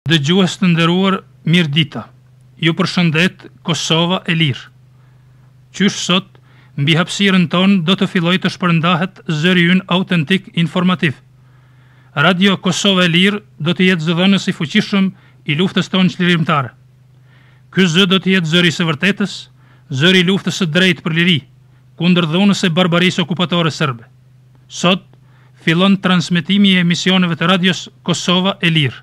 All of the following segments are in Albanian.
Dëgjues të nderuar, mirë dita. Ju përshëndet Kosova e Lirë. Qysh sot, mbi hapësirën tonë do të filloj të shpërndahet zëri ynë autentik informativ. Radio Kosova e Lirë do të jetë zëdhënës i fuqishëm i luftës tonë çlirimtare. Ky zë do të jetë zëri i së vërtetës, zëri i luftës së drejtë për liri, kundër dhunës së barbarisë okupatore serbe. Sot fillon transmetimi i emisioneve të Radios Kosova e Lirë.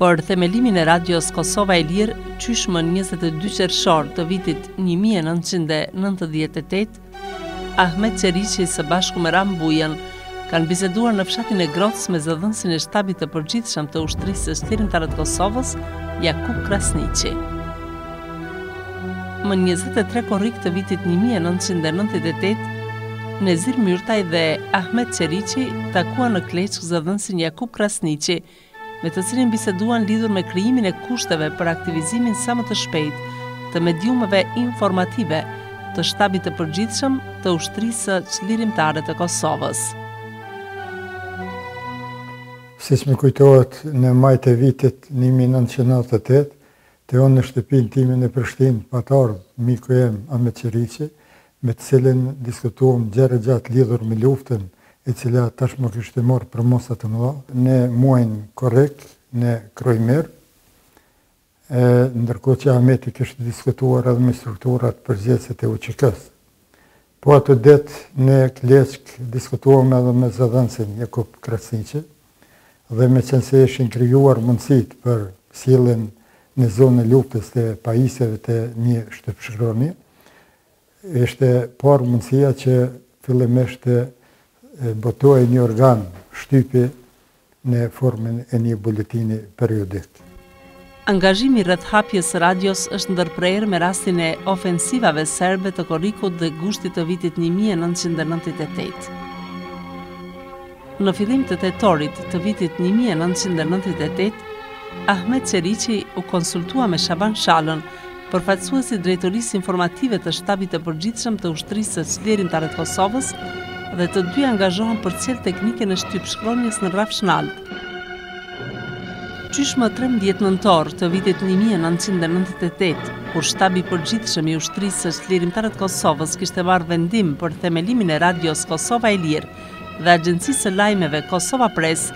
Për themelimin e Radios Kosova e Lirë, qysh më 22 qershor të vitit 1998, Ahmet Qeriqi së bashku me Ram Bujan kanë biseduar në fshatin e Grocës me zëdhënësin e shtabit të përgjithshëm të ushtrisë së çlirimtare të Kosovës, Jakub Krasniqi. Më 23 korrik të vitit 1998, Nezir Myrtaj dhe Ahmet Qeriqi takuan në Kleçk zëdhënësin Jakub Krasniqi, me të cilin biseduan lidhur me krijimin e kushteve për aktivizimin sa më të shpejt të mediumeve informative të shtabit të përgjithshëm të ushtrisë çlirimtare të Kosovës. Siç më kujtohet, në maj të vitit 1998, të unë në shtëpinë time në Prishtinë, patar miku jem Ahmet Qeriqi, me të cilin diskutuam gjëra gjatë lidhur me luftën e cila tashmë kishte marrë për mosa të mëdha, në muajin korrek, në Krojmer, ndërkohë që Ahmeti kishte diskutuar edhe me strukturat përgjithëse të UÇK-s. Po atë ditë në Kleçk diskutuam edhe me zëdhënësin Jakub Krasniqi, dhe me qenë se ishin krijuar mundësit për sjelljen në zonën e luftës të pajisjeve të një shtëpshkroni, ishte parë mundësia që fillimisht botohej një organ shtypi në formën e një buletini periodik. Angazhimi rreth hapjes së radios është ndërprerë me rastin e ofensivave serbe të korrikut dhe gushtit të vitit 1998. Në fillim të tetorit të vitit 1998, Ahmet Qeriqi u konsultua me Shaban Shallën, përfaqësuesi drejtorisë informative të shtabit të përgjithshëm të ushtrisë së çlirimtare të Kosovës, dhe të dy angazhohen për cilë teknike në shtypshkronjes në Rafshnalt. Qysh më 13 nëntor të vitit 1998, kur shtabi përgjithshëm i ushtrisë së çlirimtare të Kosovës kishte marrë vendim për themelimin e Radios Kosova e Lirë dhe Agjencisë së Lajmeve Kosova Press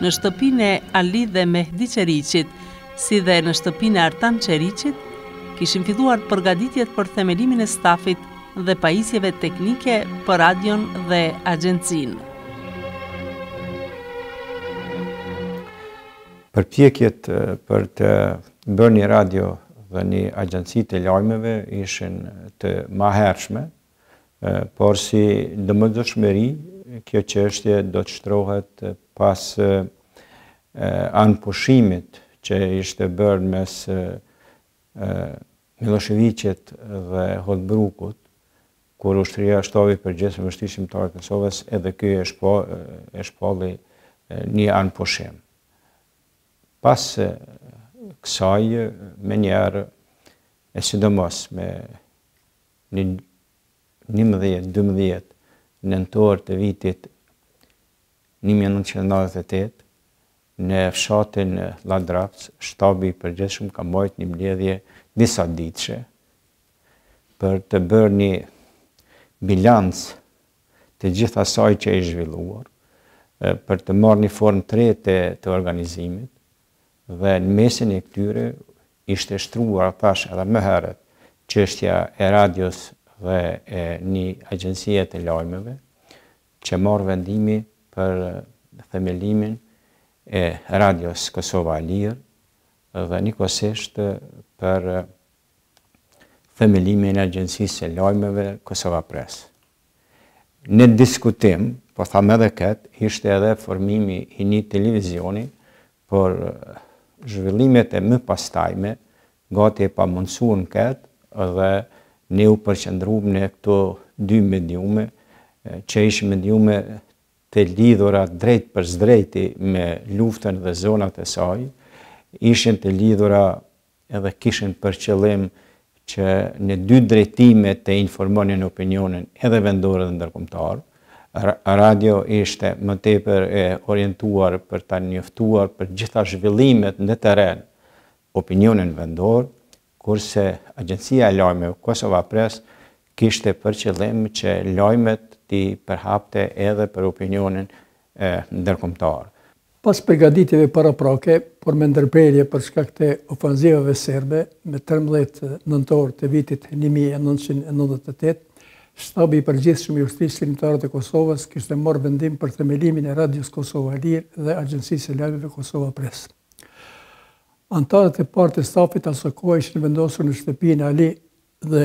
në shtëpinë e Ali dhe Mehdi Qeriqit, si dhe në shtëpinë e Artan Qeriqit, kishin filluar përgatitjet për themelimin e stafit dhe pajisjeve teknike për radion dhe agjencinë. Përpjekjet për të bërë një radio dhe një agjenci të lajmeve ishin të mahershme, por si domosdoshmëri, kjo çështje do të shtrohet pas anëpushimit që ishte bërë mes Miloševiqit dhe Hotbrukut, kur ushtria shtabi përgjithshëm shtyrimtar të Kosovës, edhe ky e shpalli një anëpushim. Pas kësaj, me njerë, e sidomos me 11-12 nëntor të vitit 1998, në fshatin Ladravc, shtabi përgjithshëm ka mbajtur një mbledhje disa ditëshe për të bërë një bilanc të gjithë asaj që e zhvilluar, për të marrë një formë të re të organizimit dhe në mesin e këtyre ishte shtruar, thash edhe më herët, çështja e radios dhe e një agjencie të lajmeve që morë vendimi për themelimin e Radios Kosova Lirë dhe njëkohësisht për themelimin e agjencisë e lajmeve Kosova Press. Në diskutim, po thamë edhe këtë, ishte edhe formimi i një televizioni, por zhvillimet e më pastajme, gati e pa mundësuar në këtë, dhe ne u përqendruam në këto dy mediume, që ishë mediume të lidhura drejt për zdrejti me luftën dhe zonat e saj, ishin të lidhura edhe kishin për qëllim që në dy drejtime të informonin opinionin edhe vendor dhe ndërkombëtar. Radio ishte më tepër e orientuar për ta njoftuar për gjitha zhvillimet në terren opinionin vendor, kurse Agjencia e Lajmeve Kosova Press kishte për qëllim që lajmet t'i përhapte edhe për opinionin ndërkombëtar. Pas përgatitjeve paraprake, por me ndërprerje për shkak të ofanzivave serbe, me 13 nëntor të vitit 1998, Shtabi i përgjithshëm i Ushtrisë Lirimtare të Kosovës kishte marrë vendim për themelimin e Radios Kosova Lirë dhe Agjencisë së Lajmeve Kosova Press. Antarët e parë të stafit asaj kohe ishin vendosur në shtëpinë e Ali dhe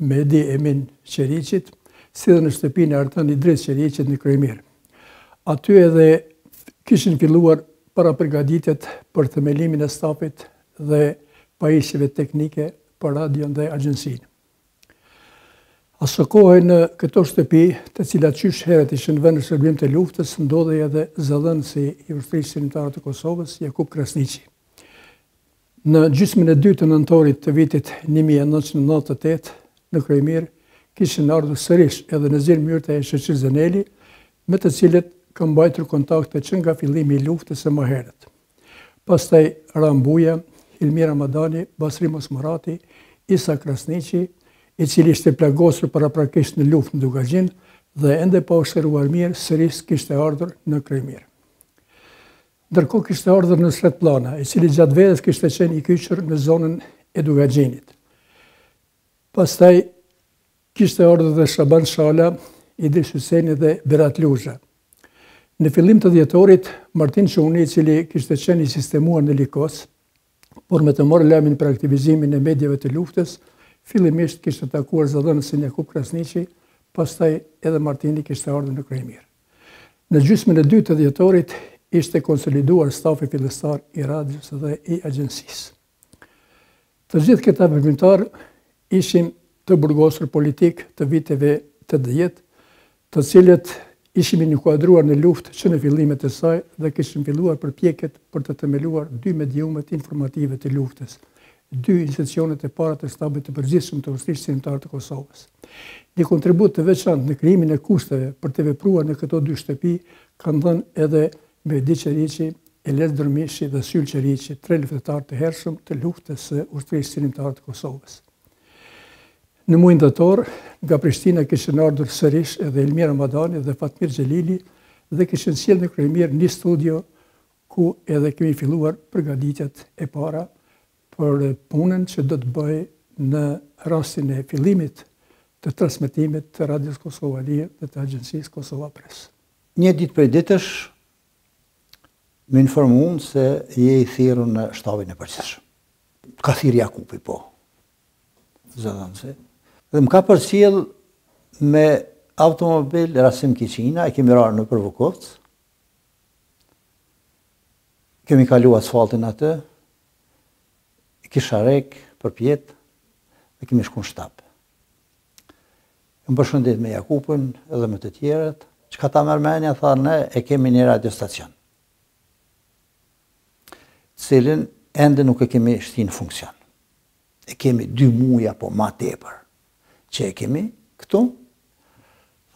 Mehdi Emin Qeriqit, si dhe në shtëpinë e Artan Idris Qeriqit në Kremir. Aty edhe kishin filluar para përgatitjet për themelimin e stafit dhe pajisjeve teknike për radion dhe agjensinë. Aso kohë në këto shtëpi, të cilat qysh herët ishin vënë në shërbim të luftës, ndodhej edhe zëdhënësi i Ushtrisë Lirimtare të Kosovës, Jakub Krasniqi. Në gjysmën e dytë të nëntorit të vitit 1998, në Kremir, kishin ardhur sërish edhe në zirmyrët e Sheqir Zeneli, me të cilët kanë mbajtur kontakte që nga fillimi i luftës së më herët. Pastaj Rambuja, Ilmir Ramadani, Basri Mosmorati, Isa Krasniqi, i cili ishte plagosur paraprakisht në luftë në Dugagjin dhe ende pa u shëruar mirë, sërish kishte ardhur në Kremir. Ndërkohë kishte ardhur në Sretplana, i cili gjatë vedhës kishte qenë i kyçur në zonën e Dugagjinit. Pastaj kishte ardhur dhe Shaban Shala, Idris Huseni dhe Berat Luzha. Në fillim të dhjetorit, Martin Çuni, i cili kishte qenë i sistemuar në Likos, por me të marrë lajmin për aktivizimin e medjave të luftës, fillimisht kishte takuar zëdhënësin Jakub Krasniqi, pastaj edhe Martini kishte ardhur në Kremir. Në gjysmën e dytë të dhjetorit ishte konsoliduar stafi fillestar i radios dhe i agjensisë. Të gjithë këta veprimtar ishin të burgosur politik të viteve të 10, të cilët ishim inkuadruar në luftë që në fillimet e saj dhe kishin filluar përpjekjet për të themeluar dy mediumet informative të luftës, dy institucionet e para të stabit të përgjithshëm të Ushtrisë Lirimtare të Kosovës. Një kontribut të veçantë në krijimin e kushteve për të vepruar në këto dy shtëpi kanë dhënë edhe Mehdi Qeriqi, Eles Dërmishi dhe Syl Qeriqi, 3 luftëtarë të hershëm të luftës së Ushtrisë Lirimtare të Kosovës. Në muajin dhjetor, nga Prishtina kishin ardhur sërish edhe Ilmir Ramadani dhe Fatmir Xhelili dhe kishin sjellë në Kremir një studio ku edhe kemi filluar përgatitjet e para për punën që do të bëj në rastin e fillimit të transmetimit të Radios Kosova Lirë dhe të Agjencisë Kosova Press. Një ditë prej ditësh më informuan se je i thirrur në shtabin e përgjithshëm. Ka thirrë Jakupi, po. Zëdhënësi. Dhe më ka përcjell me automobil Rasim Kiçina, e kemi rarë në Vukovc. Kemi kalu asfaltin atë, kisha rek për pjetë dhe kemi shku në shtap. Më përshëndet me Jakupën edhe me të tjerët, që ka ta mërmenja, tha ne e kemi një radiostacion, cilin ende nuk e kemi shti në funksion. E kemi 2 muaj apo ma tepër që e kemi këtu,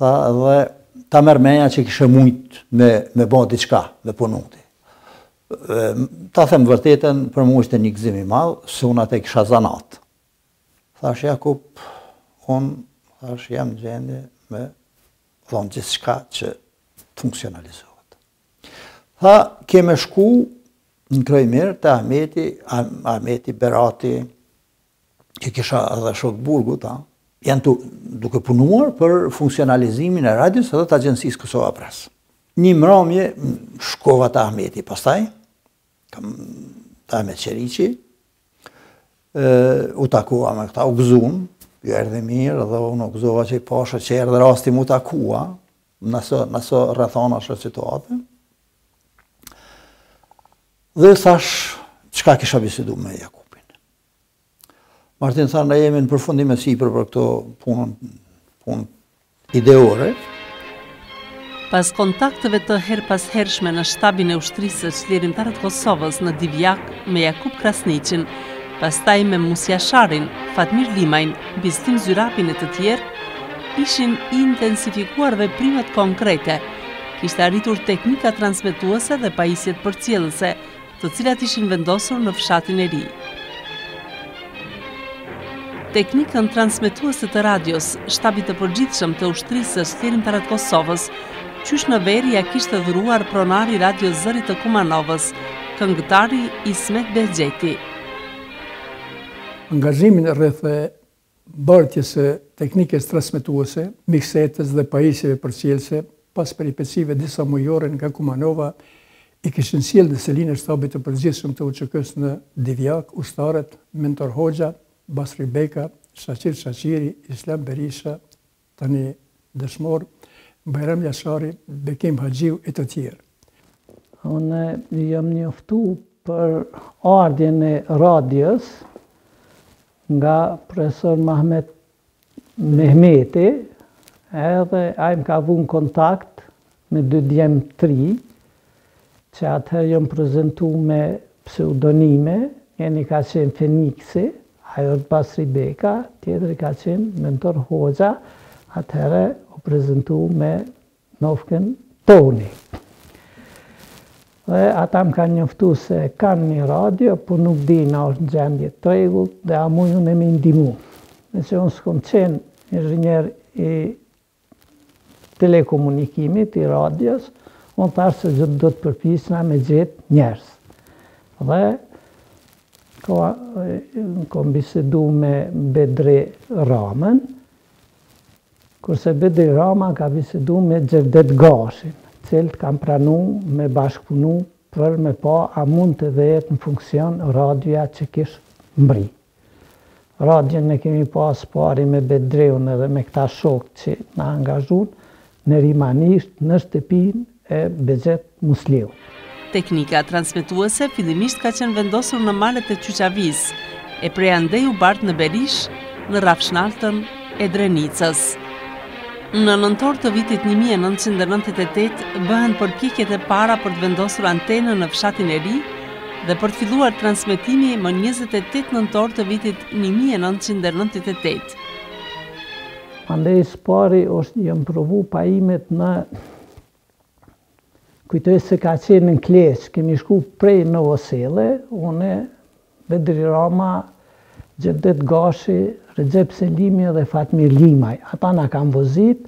tha dhe ta mërmenja që kishe mujt me bo diçka, me punuti. Ta them vërtetën, për mu ishte një gëzim i madh, se unë atë kisha zanat. Thash Jakub, unë jam në gjendje me thonë gjithçka që funksionalizohet. Tha, keme shku në krojmirë të Ahmeti Berati, që kisha edhe shok burgu, janë duke punuar për funksionalizimin e radios edhe të agjencisë Kosova Press. Një mramje shkova të Ahmeti, pastaj, të Ahmet Qeriqi, u takua me këta, u gëzun, ju erdhe mirë, dhe unë u gëzova që i pasha që erdhe rasti mu takua, nëso rrethana shë situate. Dhe thash, qka kisha bisedu me Jakubin. Martin tha, ne jemi në përfundim e sipër për këto punë ideore. Pas kontakteve të her pas hershme në shtabin e ushtrisë së Lirimtarët Kosovës në Divjak me Jakub Krasniqin, pastaj me Musjasharin, Fatmir Limajn, Bistim Zyrapin e të tjerë, ishin intensifikuar veprimet konkrete, kishte arritur teknika transmetuese dhe pajisjet përcjellëse, të cilat ishin vendosur në fshatin e ri. Teknikën transmetuese të radios, shtabit të përgjithshëm të ushtrisë së Lirimtarët Kosovës, qysh në veri ja kishte dhuruar pronari radios Zëri të Kumanovës, këngëtari Ismet Behgjeti. Angazhimin rreth bërtjes së teknikës transmetuese, miksetës dhe pajisjeve përcjellëse, pas peripecive disa mujore nga Kumanova, i kishin sjellë dhe selinë e shtabit të përgjithshëm të UÇK-s në Divjak, ushtarët Mentor Hoxha, Basri Beka, Shaqir Shaqiri, Islam Berisha, tani dëshmor, Bajram Jashari, Bekim Haxhiu e të tjerë. Unë jam njoftu për ardhjen e radios nga profesor Mahmet Mehmeti, edhe ai më ka vënë kontakt me dy djemë të ri, që atëherë jam prezentu me pseudonime, njëri ka qenë Feniksi, ajo është Basri Beka, tjetëri ka qenë Mentor Hoxha, atëherë u prezentu me nofken Toni. Dhe ata më kanë njoftu se kanë një radio, po nuk di na është në gjendje të rregullt dhe a mu ju në me ndihmu. Nëse unë s'kom qenë inxhinier i telekomunikimit, i radios, unë thash se gjithë do të përpisna me gjetë njerëz. Dhe kom bisedu me Bedri Ramën, kurse Bedri Rama ka bisedu me Gjevdet Gashin, cilët kam pranu me bashkëpunu për me pa a mund të dhe jetë në funksion radioja që kishë mbri. Radion ne kemi pas pari me Bedreun edhe me këta shokë që na angazhun në rimanisht në shtëpin e Bezet Musliu. Teknika transmetuese fillimisht ka qenë vendosur në malet e Qyqavis, e prej andej u bart në Berish, në rafshnaltën e Drenicës. Në nëntor të vitit 1998 bëhen përpjekjet e para për të vendosur antenën në fshatin e ri dhe për të filluar transmetimi më 28 nëntor të vitit 1998. Andej spari është jam provu pajimet në kujtoj se ka qenë në Kleq, kemi shku prej Novosele, une, Bedri Rama, Gjevdet Gashi, Recep Selimi dhe Fatmir Limaj. Ata na kanë vozit,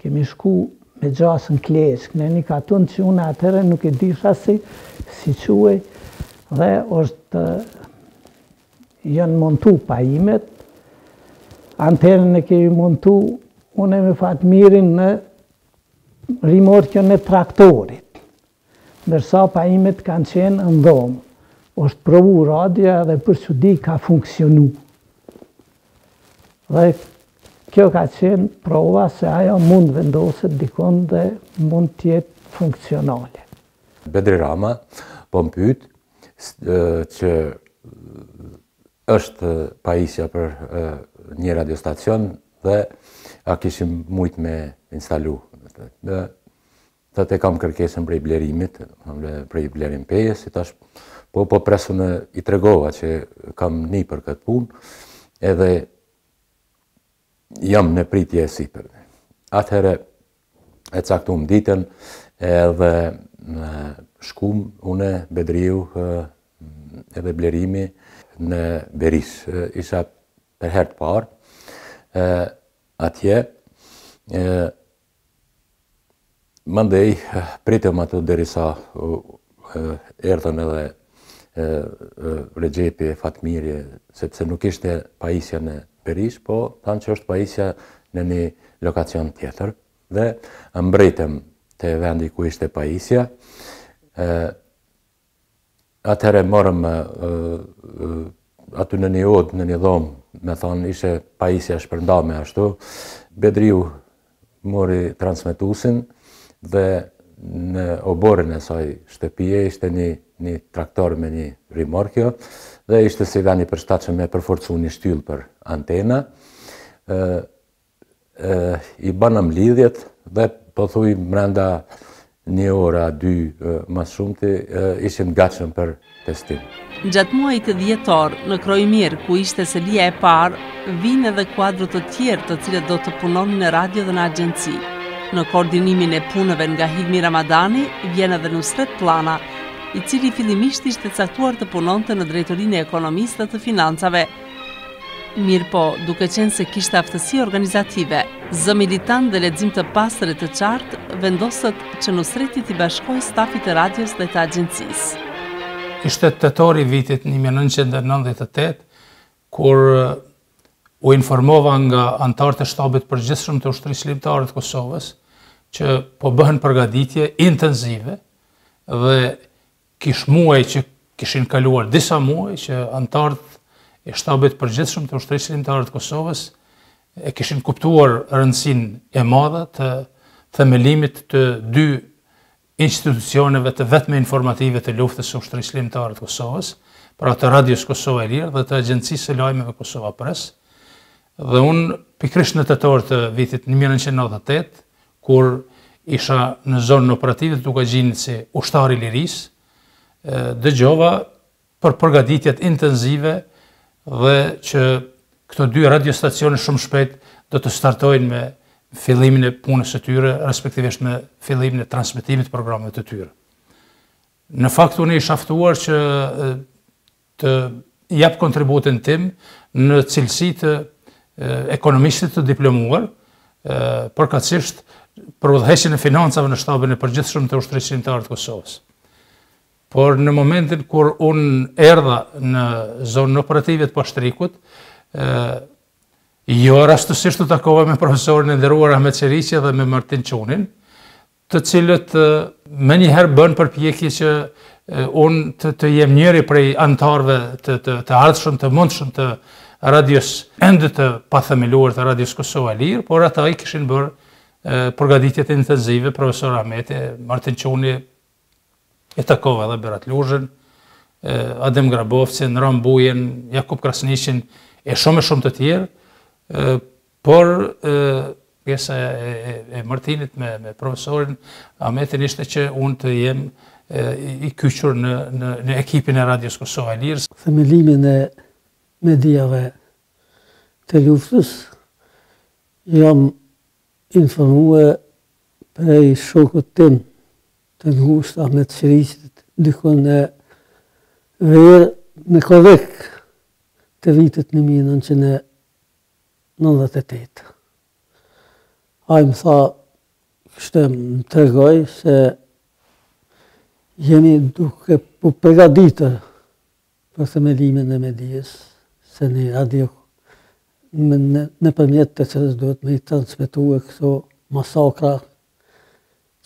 kemi shku me gjasën Kleq, në një katun që une atëre nuk e disha si quej, dhe është janë montu pajimet, antenën e kemi montu, une me Fatmirin në rimorkjën e traktorit. Ndërsa pajimet kanë qenë në dhomë. është provu radioja dhe për që di ka funksionu. Dhe kjo ka qenë prova se ajo mund vendoset dikon dhe mund tjetë funksionale. Bedri Rama po më pyet që është pajisja për një radiostacion dhe a kishim mujt me instalu. Të kam kërkesën prej blerimit, prej blerim pejes, po presën i tregova që kam një për këtë punë, edhe jam në pritje e sipër. Atëherë e caktum ditën edhe shkum une Bedriu edhe blerimi në Beris. Isha për herë të parë atje. Mandej pritëm ato derisa erdhën edhe Regjepi, Fatmiri, sepse nuk ishte pajisja në Perish, po thanë që është pajisja në një lokacion tjetër, dhe mbretëm të vendi ku ishte pajisja. Atëherë morëm aty në një odë, në një dhomë, me thonë ishe pajisja shpërndame ashtu. Bedriu mori transmetusin dhe në oborën e saj shtëpije ishte një traktor me një rimorkjo dhe ishte si veni përshtatshëm me përforcu një shtyllë për antena. I banëm lidhjet dhe po thuj brenda një ora, dy mas shumti, ishim gatshëm për testim. Gjatë muajit të dhjetor, në Krojmir, ku ishte selia e parë, vinë edhe kuadrët të tjerë të cilët do të punonin në radio dhe në agjenci. Në koordinimin e punëve nga Hilmi Ramadani, vjen edhe Nusret Plana, i cili fillimisht ishte caktuar të punonte në drejtorinë e ekonomisë dhe të financave. Mirë po, duke qenë se kishte aftësi organizative, zë militant dhe lexim të pastër e të qartë, vendosët që Nusreti t'i bashkojë stafit të radios dhe të agjencisë. Ishte tetori vitit 1998, kur u informova nga anëtarët e shtabit përgjithshëm të ushtrisë ligjore të Kosovës që po bëhen përgatitje intensive dhe kish muaj që kishin kaluar disa muaj që anëtarët e shtabit përgjithshëm të ushtrisë ligjore të Kosovës e kishin kuptuar rëndësinë e madhe të themelimit të dy institucioneve të vetme informative të luftës së ushtrisë ligjore të Kosovës, pra të Radios Kosova e Lirë dhe të Agjencisë së Lajmeve Kosova Press. Dhe unë pikrisht në tetor të vitit 1998, kur isha në zonën operative duke gjinit si ushtari i Lirisë, dëgjova për përgatitjet intensive dhe që këto dy radiostacione shumë shpejt do të startojnë me fillimin e punës së tyre, respektivisht me fillimin e transmetimit të programeve të tyre. Në fakt unë isha ftuar që të jap kontributin tim në cilësi të ekonomistit të diplomuar, përkatësisht për udhëheqjen e financave në shtabin e përgjithshëm të ushtrisë ligjore të Kosovës. Por në momentin kur unë erdha në zonën operative të Pashtrikut, jo rastësisht të takova me profesorin e nderuar Ahmet Çeriqi dhe me Martin Çunin, të cilët më njëherë bën përpjekje që unë të jem njëri prej anëtarëve të ardhshëm, të mundshëm të radios ende të pathemeluar të Radios Kosova e Lirë, por ata i kishin bërë përgatitjet intensive, profesor Ahmeti, Martin Çuni e takova edhe Berat Luzhën, Adem Grabovcin, Ram Bujen, Jakub Krasniqin e shumë të tjerë, por pjesa e Martinit me profesorin Ahmetin ishte që unë të jem i kyçur në ekipin e Radios Kosova e Lirës. Themelimin e mediave të luftës jam informuar prej shokut tim të ngushtë Ahmet Çeriqit dikon në verë në korrek të vitit 1998. Ai më tha, kështë më tregoj se jemi duke po përgatitur për themelimin e medias, se një radio nëpërmjet të cilës duhet me i transmetuar këto masakra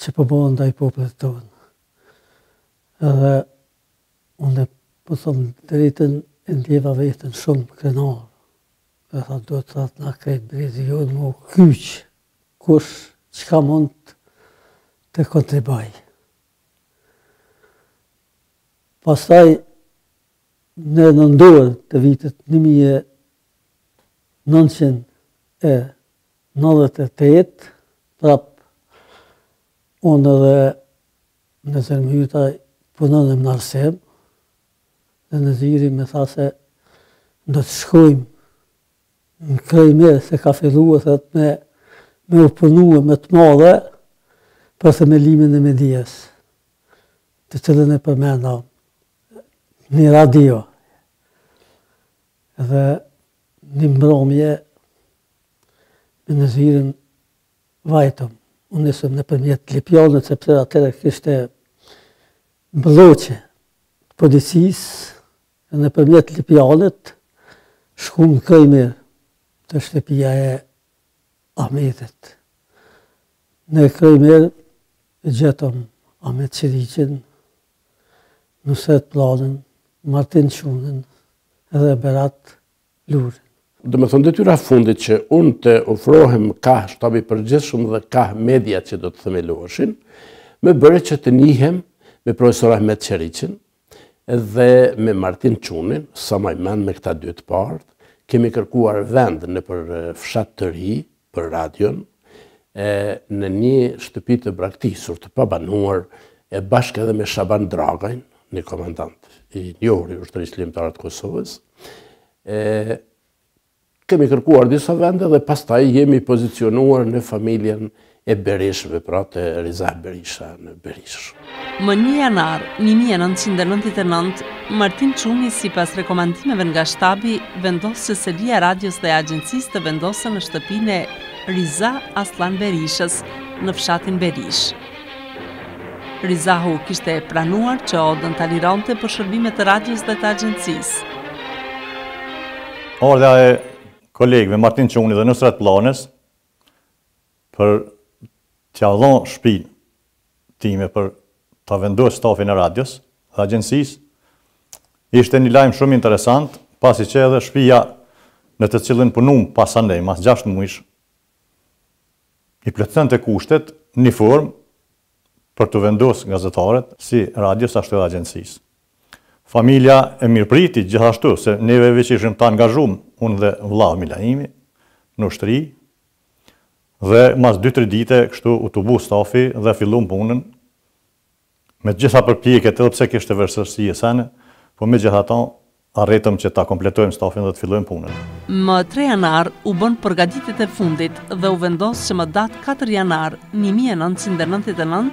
që po bëhen ndaj popullit tonë. Edhe unë po them drejtën e ndjeva veten shumë krenar. Dhe tha, do të thatë nga krejt brezi jonë më kyç kush çka mund të kontriboj. Pastaj në nëndorë të vitit 1998, prap unë edhe në Zërmyta punonim në Arsem, dhe në Zëri me tha se do të shkojmë në Krojmir, se ka filluar thot me u punue me të madhe për themelimin e medias, të cilën e përmenda një radio. Dhe një mbrëmje me në Zërin vajtëm. Unë nisëm nëpërmjet Lipjanët, sepse atëherë kishte bloqe policisë nëpërmjet lipjallet shku në Kajmer të shtëpia e Ahmetit. Në Kajmer e gjetëm Ahmet Qiriqin, Nusret Planën, Martin Qunën edhe Berat Lurin. Dhe me thënë detyra fundit që unë të ofrohem ka shtabi përgjithshëm dhe ka media që do të themeloheshin, me bëre që të njihem me profesor Ahmet Qiriqin dhe me Martin Qunin, sa më men me këta dy të partë, kemi kërkuar vend në për fshat të ri, për radion, në një shtëpi të braktisur, të pabanuar, e bashkë edhe me Shaban Dragajn, një komandant i njohur i ushtrisë lirimtare të Kosovës. Kemi kërkuar disa vende dhe pastaj jemi pozicionuar në familjen e Berishëve, pra të Rizah Berisha në Berish. Më 1 janar 1999, Martin Quni, sipas rekomandimeve nga shtabi, vendos se selia radios dhe agjencisë të vendosën në shtëpinë e Rizah Aslan Berishës në fshatin Berish. Rizahu kishte pranuar që odën ta lironte për shërbimet të radios dhe të agjencisë. Ordha e kolegëve Martin Quni dhe Nusret Planës për t'ja dhënë shtëpinë time për ta vendosur stafin e radios dhe agjencisë, ishte një lajm shumë interesant, pasi që edhe shtëpia në të cilën punum pas andej, mas 6 muajsh, i plotësonte kushtet në formë për të vendosur gazetarët si radios ashtu edhe agjencisë. Familja e mirëpriti gjithashtu, se neve veç ishim të angazhum, unë dhe vllau Milaimi, në ushtri, dhe mas 2-3 dite kështu u tubu stafi dhe fillum punën, me gjitha përpjekjet edhe pse kishte vështirësi e sene, po me gjithata arritëm që ta kompletojmë stafin dhe të fillojmë punën. Më 3 janar u bën përgatitjet e fundit dhe u vendos që më datë 4 janar 1999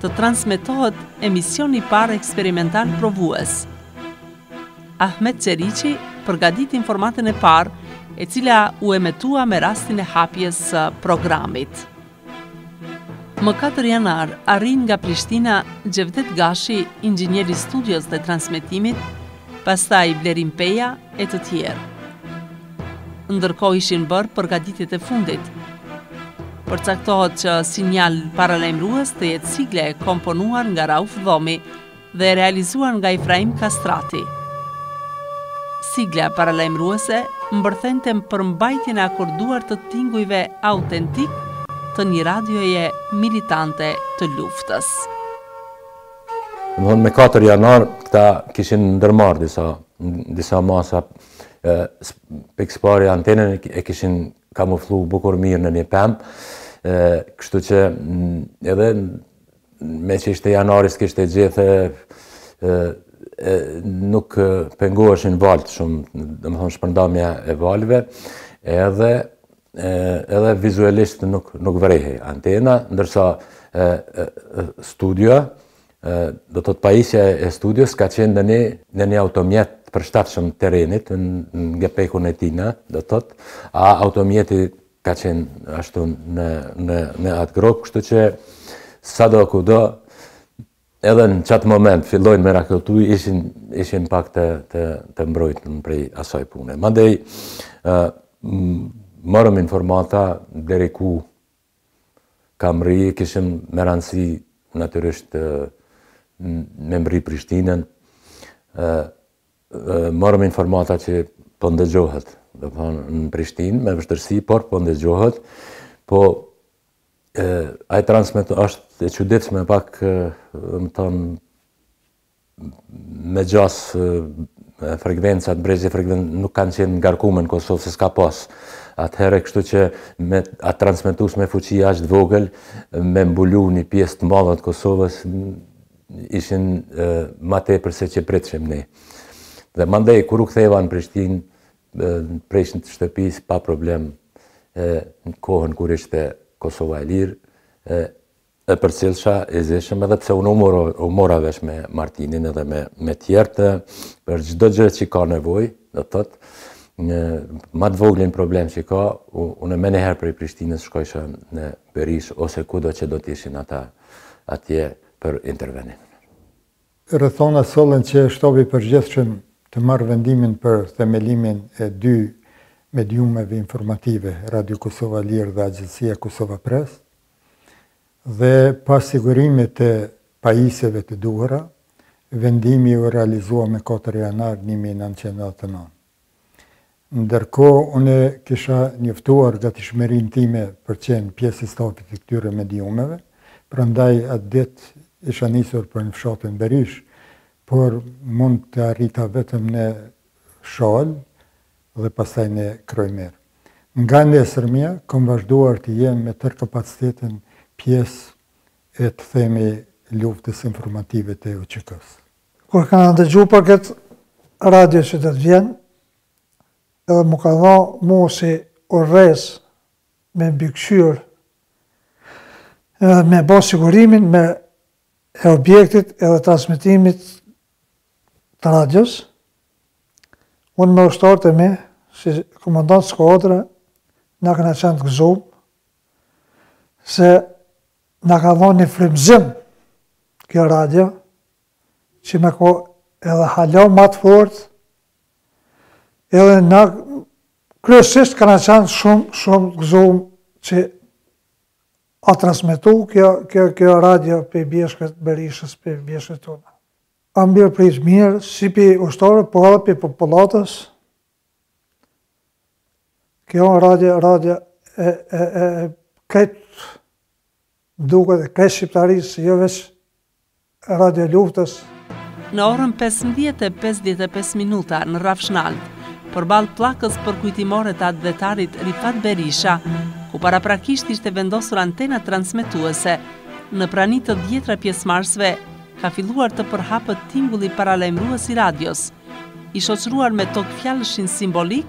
të transmetohet emisioni i parë eksperimental provues. Ahmet Qiriqi përgatiti informatën e parë, e cila u emetua me rastin e hapjes së programit. Më 4 janar arrin nga Prishtina Gjevdet Gashi, inxhinieri studios dhe transmetimit, pastaj Blerim Peja e të tjerë. Ndërkohë ishin bërë përgatitjet e fundit. Përcaktohet që sinjal paralajmërues të jetë sigle e komponuar nga Rauf Dhomi dhe realizuar nga Efraim Kastrati. Sigla paralajmëruese mbërthente për mbajtjen e akorduar të tingujve autentik të një radioje militante të luftës. Me 4 janar, këta kishin ndërmarrë disa masa pikësparje antenën e kishin kamuflu bukur mirë në një pemë, kështu që edhe me që ishte janaris kishte gjithë nuk pengoheshin valët shumë, dhe më thonë shpërndamja e valëve, edhe vizualisht nuk vrehej antena, ndërsa studio, do të pajisja e studios ka qenë në një automjet përshtatshëm terenit, nga pekun e tina, do të a automjeti ka qenë ashtu në atë grop, kështu që sa do kudo, edhe në qatë moment fillojnë me rakotuj, ishin pak të mbrojtën prej asaj pune. Mandej, marëm informata deri ku kam rri, kishim me rëndësi natyrisht me mbri Prishtinën, marëm informata që po ndëgjohet, do thonë në Prishtinë, me vështërsi, por po ndëgjohet, po ai transmeto është e çuditshme pak, më thonë, me gjas frekuencat, brezje frekuencë nuk kanë qenë ngarkuar në Kosovë, se s'ka pas atëherë, kështu që atë transmetues me fuqi aq të vogël, me mbulu një pjesë të madhe të Kosovës, ishin ma tepër se që pritshim ne. Dhe mandej, kur u ktheva në Prishtinë, prejshin të shtëpis, pa problem, në kohën kur ishte Kosova e Lirë, e përcjellsha e zeshëm, edhe pse unë u mora vesh me Martinin edhe me tjertë, për çdo gjë që ka nevojë, do thotë, ma të voglin problem që ka, unë me njëherë prej Prishtinës shkojsha në Berish, ose kudo që do t'ishin ata atje për intervenim. rrethona sollen që shtabi përgjithshëm të marrë vendimin për themelimin e 2 mediumeve informative, Radio Kosova Lirë dhe Agjencia Kosova Press, dhe pas sigurimit të pajisjeve të duhura, vendimi u realizua me 4 janar 1999. Ndërkohë, unë kisha njoftuar gatishmërinë time për qenë pjesë e stafit të këtyre mediumeve, prandaj atë ditë isha nisur për në fshatin Berish, por mund të arrita vetëm në Shal dhe pastaj në Krojmer. Nga nesërmja, kom vazhduar të jem me tërë kapacitetin pjesë e të themi luftës informative të UÇK-s. Kur kanë ndëgju për këtë radio që të vjen, edhe mu ka dha mu si urrez me mbikëqyr, edhe me bë sigurimin me e objektit edhe transmitimit të radios, unë me ushtarët e mi, si komandant skuadre, na këna qenë të gëzum, se na ka dhënë një frymëzim kjo radio, që me ko edhe halo ma të fort, edhe na kryesisht këna qenë shumë të gëzum që a transmitu kjo radio për bjeshkët Berishës, për bjeshkët tona. A mbirë prit mirë, si për ushtarë, po edhe për popullatës. Kjo radio e këtë duket e këtë shqiptarisë, jo veç radio luftës. Në orën 15:55 minuta në Rafshnalt, përballë pllakës përkujtimore të advetarit Rifat Berisha, ku paraprakisht ishte vendosur antena transmetuese, në prani të 10 pjesëmarrësve ka filluar të përhapet tingulli paralajmërues i radios, i shoqëruar me tokfjalëshin simbolik,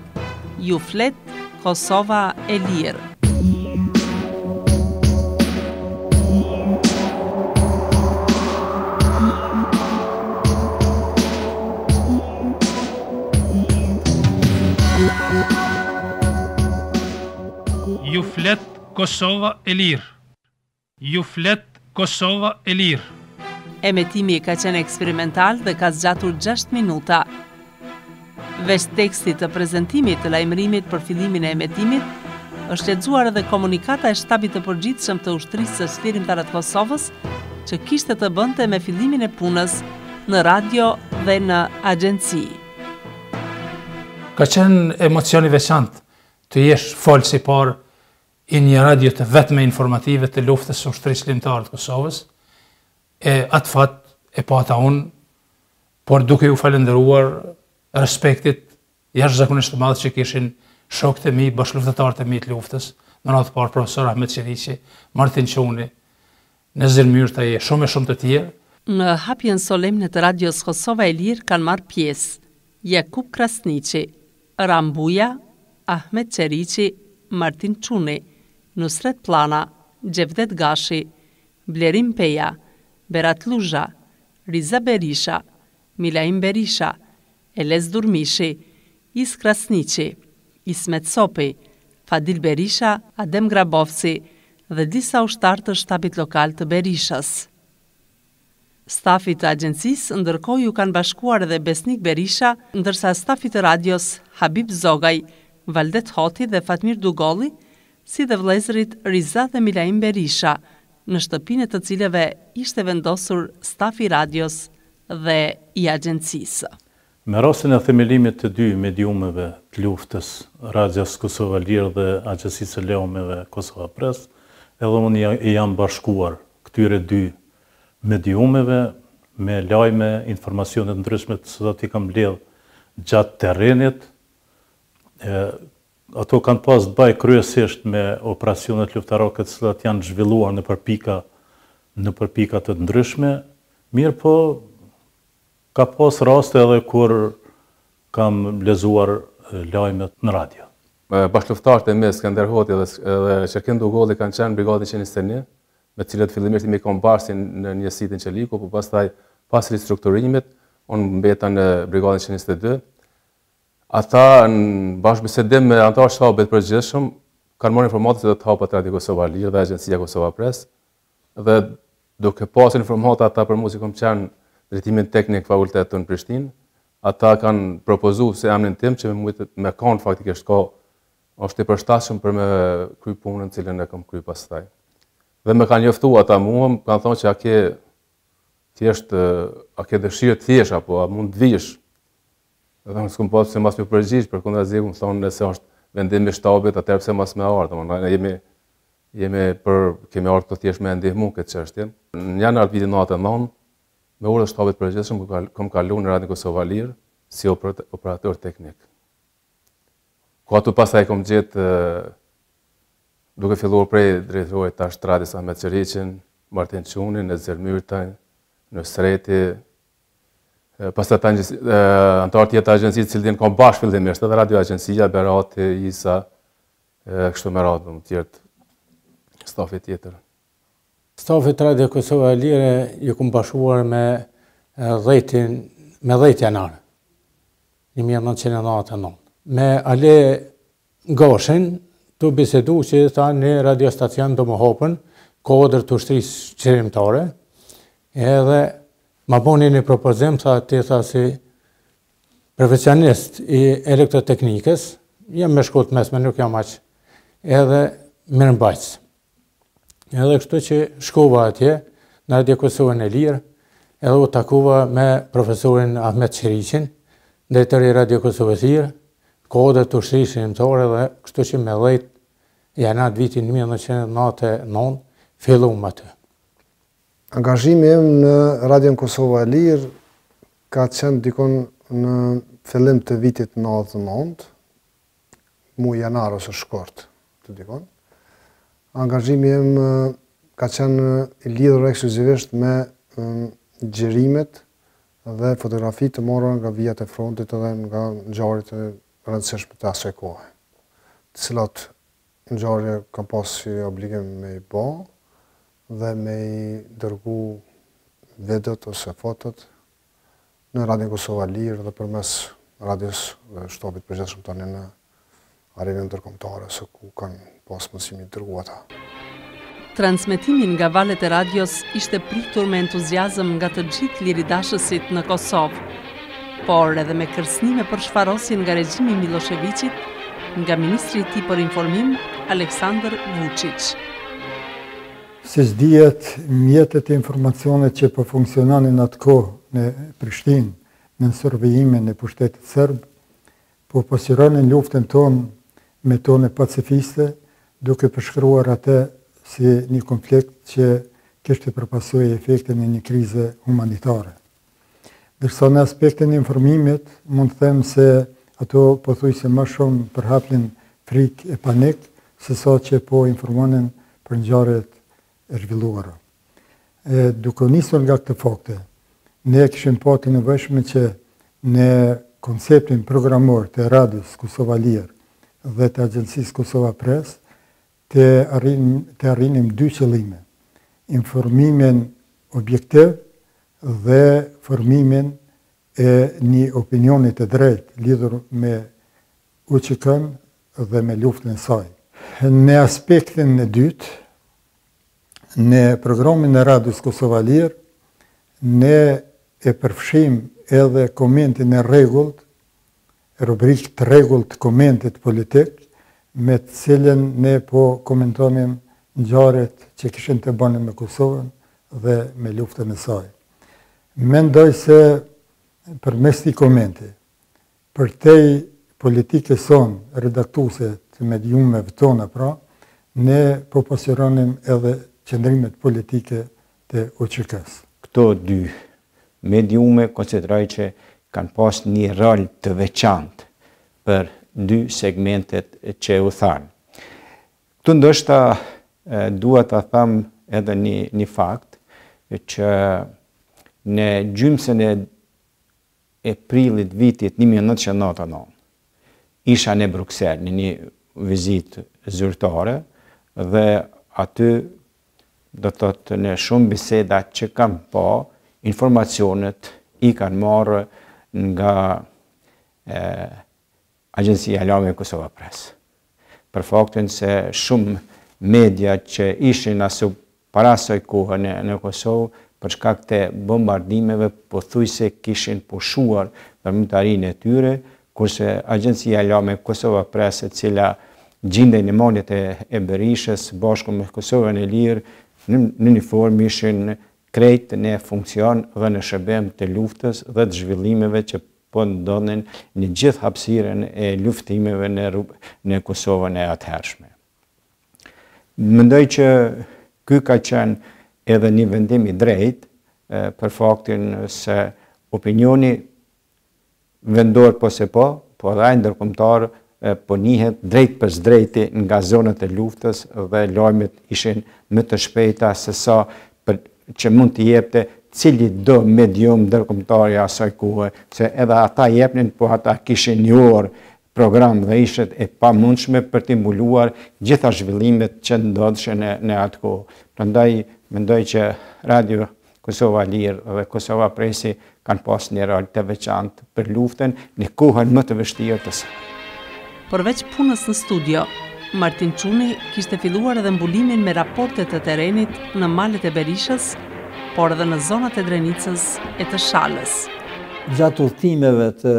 ju flet Kosova e Lirë. Ju flet Kosova e Lirë. Ju flet Kosova e Lirë. Emetimi ka qenë eksperimental dhe ka zgjatur 6 minuta. Veç tekstit të prezantimit të lajmërimit për fillimin e emetimit është lexuar edhe komunikata e shtabit të përgjithshëm të ushtrisë së Lirimtarët të Kosovës, që kishte të bënte me fillimin e punës në radio dhe në agjenci. Ka qenë emocioni veçantë të jesh folës i parë i një radio të vetme informative të luftës së ushtrisë lirimtare të Kosovës. E atë fat e pata unë, por duke u falendëruar respektit jashtëzakonisht të madh që kishin shokët e mi, bashkëluftëtarët e mi të luftës, në radhë parë profesor Ahmet Qeriqi, Martin Quni, Nezir Myrtaj e shumë të tjerë. Në hapjen solemne të Radios Kosova e Lirë kanë marrë pjesë Jakub Krasniqi, Rambuja, Ahmet Qeriqi, Martin Quni, Nusret Plana, Gjevdet Gashi, Blerim Peja, Berat Luzha, Riza Berisha, Milaim Berisha, Elez Durmishi, Is Krasniqi, Ismet Sopi, Fadil Berisha, Adem Grabovci dhe disa ushtarë të shtabit lokal të Berishas. Stafi të agjencisë ndërkohë ju kanë bashkuar edhe Besnik Berisha, ndërsa stafi të radios Habib Zogaj, Valdet Hoti dhe Fatmir Dugolli, si dhe vëllezërit Riza dhe Milaim Berisha, në shtëpinë të cileve ishte vendosur stafi radios dhe i agjencisë. Me rastin e themelimit të 2 mediumeve të luftës, Radios Kosova Lirë dhe Agjencisë Leomeve Kosova Press, edhe unë i jam bashkuar këtyre 2 mediumeve me lajme, informacionet ndryshme të cilat i kam mbledh gjatë terrenit. Ato kanë pas të bëjë kryesisht me operacionet luftarake të cilat janë zhvilluar në përpika të ndryshme, mirë po ka pas raste edhe kur kam lexuar lajmet në radio. Bashkëluftarët e mes Skënder Hoti dhe Qerken Dugolli kanë qenë brigadën 121, me cilët fillimisht i kam bashkë në njësitin Qeliku, por pastaj pas ristrukturimit, unë mbeta në brigadën 122. Ata në bashkëbisedim me anëtarë shtabit përgjithshëm kanë marrë informata se do të hapet Radio Kosova Lirë dhe Agjencia Kosova Press, dhe duke pasur informata ata për mua si kam qenë drejtimin teknik fakultet në Prishtinë. Ata kanë propozuar se emrin tim që me kanë faktikisht është i përshtatshëm për me kry punën cilën e kam kry pastaj. Dhe me kanë njoftuar ata mua, kanë thonë që a ke dëshirë të thjesht apo a mund të vish. Dhe thonë s'kum pas se mas me përgjigj, përkundazi më thonë nëse është vendim i shtabit, atëherë pse mas me ardhur. Kemi ardhur këtu thjesht me ndihmu këtë çështje. Në janar vitin 99, me urdhën e shtabit përgjithshëm kam kaluar në Radion Kosova Lirë si operator teknik. Ku aty pastaj kam gjetë duke filluar prej drejtorit tash Radis Ahmet Zëriqin, Martin Çunin, në Zërmyrtaj, në Sreti, pastaj antar tjetër agjencisë të cilën kam bashkë fillimisht, edhe radio agjencia, Berati, Isa, kështu me radhë, tjertë stafi tjetër. Stafit Radio Kosova Lirë ju kom bashkuar me 10 janar 1999. Me Ale Gashin të bisedu që ta në radiostacion do më hopën kodër të ushtrisë qërimtare, edhe ma boni një propozim, tha si profesionist i elektroteknikës, jam me shkollë mesme, nuk jam aq, edhe mirëmbajtës. Edhe kështu që shkova atje, në Radio Kosovën e Lirë, edhe u takuva me profesorin Ahmet Zëriqin, drejtori i Radio Kosovës Lirë, kodër të ushtrisë qërimtare, dhe kështu që me 10 janar vitin 1999 filluam aty. Angazhimi im në Radion Kosova Lirë ka qenë dikon në fillim të vitit 99, muaj janar ose shkort të dikon. Angazhimi im ka qenë i lidhur ekskluzivisht me gjerimet dhe fotografi të marra nga vijat e frontit edhe nga ngjarjet e rëndësishme të asaj kohe, të cilat ngjarje kam pas si obligim me i bë dhe me i dërgu videot ose fotot në Radion Kosova Lirë dhe përmes radios dhe shtabit përgjithshëm tani në arenën ndërkombëtare se ku kanë pas mundësimi të dërgu ata. Transmetimin nga valët e radios ishte pritur me entuziazëm nga të gjithë liridashësit në Kosovë, por edhe me kërcënime për shfarosin nga regjimi Miloševićit, nga ministri i tij për informim, Aleksandar Vučić. Siç dihet, mjetet e informacionit që po funksiononin atë kohë në Prishtinë, në survejimin e pushtetit serb, po posironin luftën tonë me tone pacifiste, duke përshkruar atë si një konflikt që kishte përpasoj efektin e një krize humanitare. Dërsa në aspektin e informimit, mund të them se ato pothuajse më shumë përhapnin frikë e panik, se sa që po informonin për ngjarjet e zhvilluara. Duke nisur nga këtë fakte, ne kishim pati nevojshme që në konceptin programor të Radios Kosova Lirë dhe të Agjencisë Kosova Press të arrinim 2 qëllime: informimin objektiv dhe formimin e një opinionit të drejtë lidhur me UÇK-n dhe me luftën e saj. Në aspektin e dytë, në programin e Radios Kosova Lirë, ne e përfshim edhe komentin e rregullt, rubrikë të rregullt komentit politik, me të cilën ne po komentonim ngjarjet që kishin të bënin me Kosovën dhe me luftën e saj. Mendoj se përmes këtij komenti, për te politikës sonë redaktuese të mediumeve tona, pra, ne po pasironim edhe qëndrimet politike të UÇK-s. Këto 2 mediume konsideroj që kanë pas një rol të veçantë për 2 segmentet që u thanë. Këtu ndoshta dua ta them edhe një fakt që në gjymsën e prillit vitit 1999 isha në Bruksel në një vizitë zyrtare dhe aty do të thotë në shumë biseda që kam pa, informacionet i kanë marrë nga Agjencia e Kosova Press. Për faktin se shumë media që ishin asu para asaj kohe në Kosovë për shkak të bombardimeve pothuajse kishin pushuar vëmendarinë e tyre, kurse Agjencia Lame Kosova Press, e cila gjindej në maljet e Berishës bashku me Kosovën e Lirë, në uniform ishin krejt në funksion dhe në shërbim të luftës dhe të zhvillimeve që po ndonin në gjithë hapësirën e luftimeve në Kosovën e atëhershme. Mendoj që ky ka qenë edhe një vendim i drejtë për faktin se opinioni vendor po dhe ai ndërkombëtar po njihet drejt për drejti nga zonat e luftës dhe lajmet ishin më të shpejta se sa që mund të jepte cili do medium ndërkombëtar i asaj kohe, se edhe ata jepnin, po ata kishin një orë program dhe ishet e pamundshme për të mbuluar gjitha zhvillimet që ndodheshin në atë kohë. Prandaj mendoj që Radio Kosova Lirë dhe Kosova Presi kanë pas një rol të veçantë për luftën në kohën më të vështirë të saj. Përveç punës në studio, Martin Çuni kishte filluar edhe mbulimin me raporte të terrenit në malet e Berishës, por edhe në zonat e Drenicës e të Shalës. Gjatë udhëtimeve të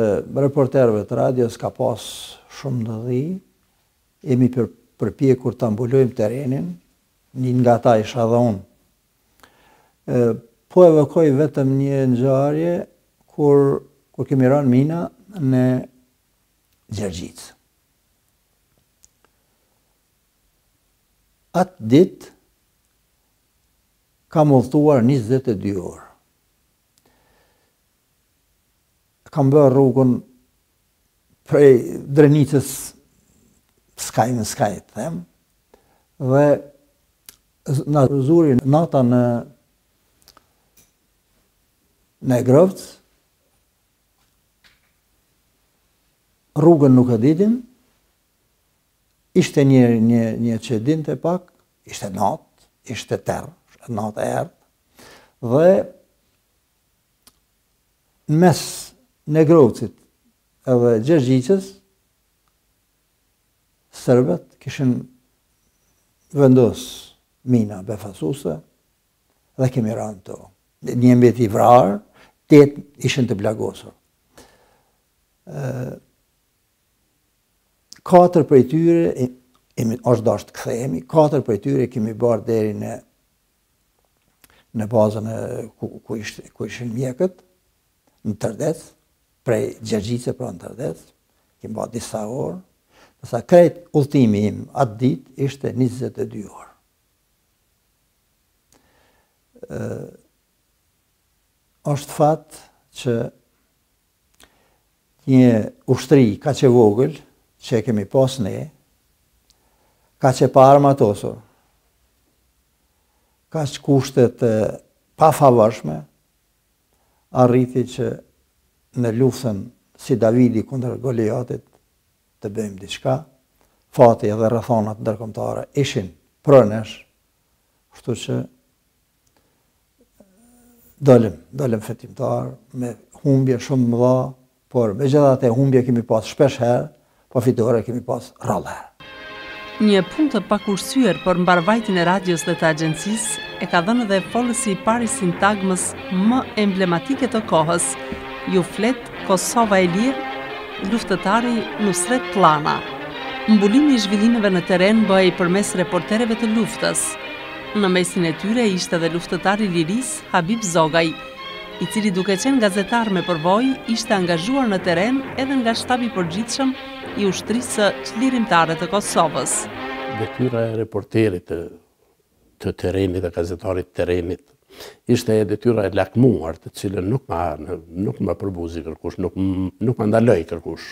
reporterëve të radios ka pas shumë ndodhi, jemi përpjekur ta mbulojmë terrenin, një nga ata isha dhe unë. Po evokoj vetëm një ngjarje kur kemi rënë mina në Gjergjicë. Atë ditë kam udhëtuar 22 orë. Kam bërë rrugën prej Drenicës skaj në skaj, të them, dhe na zuri nata në Grovc, rrugën nuk e ditim, ishte një që dinte pak, ishte natë, ishte terë, natë e ertë, dhe në mes në Grovcit edhe Gjergjicës, sërbet kishin vendos mina befasuse dhe kemi rënë to. Një mbeti vrarë, 8 ishin të plagosur. 4 prej tyre, është dashur të kthehemi, 4 prej tyre kemi bërë deri në bazën ku ishin mjekët, në Tërdec, prej Gjergjicë pra në Tërdec, kemi bërë disa orë, sa krejt udhëtimi im atë ditë ishte 22 orë. Është fat që një ushtri ka që vogël, që kemi pas ne, ka që pa armatosur, ka që kushtet pa favorshme, arriti që në luftën si Davidi kundër Goliatit të bëjmë diçka, fati edhe rrethonat ndërkombëtare ishin pronesh, kështu që dolëm fetimtar me humbje shumë mëdha, por megjithatë humbje kemi pas shpesh herë, po fitore kemi pas rrallë herë. Një punë të pakursyer për mbarvajtjen e radios dhe të agjencisë e ka dhënë edhe folësi i parë i sintagmës më emblematike të kohës, ju flet Kosova e Lirë, luftëtari Nusret Plana. Mbulimi i zhvillimeve në terren bëhej përmes reporterëve të luftës. Në mesin e tyre ishte edhe luftëtari Liris Habib Zogaj, i cili duke qenë gazetar me përvojë ishte angazhuar në terren edhe nga shtabi i përgjithshëm i ushtrisë çlirimtare të Kosovës. Detyra e reporterit të terrenit, e gazetarit të terrenit, ishte detyra e lakmuar, të cilën nuk më përbuzi kërkush, nuk më ndaloj kërkush.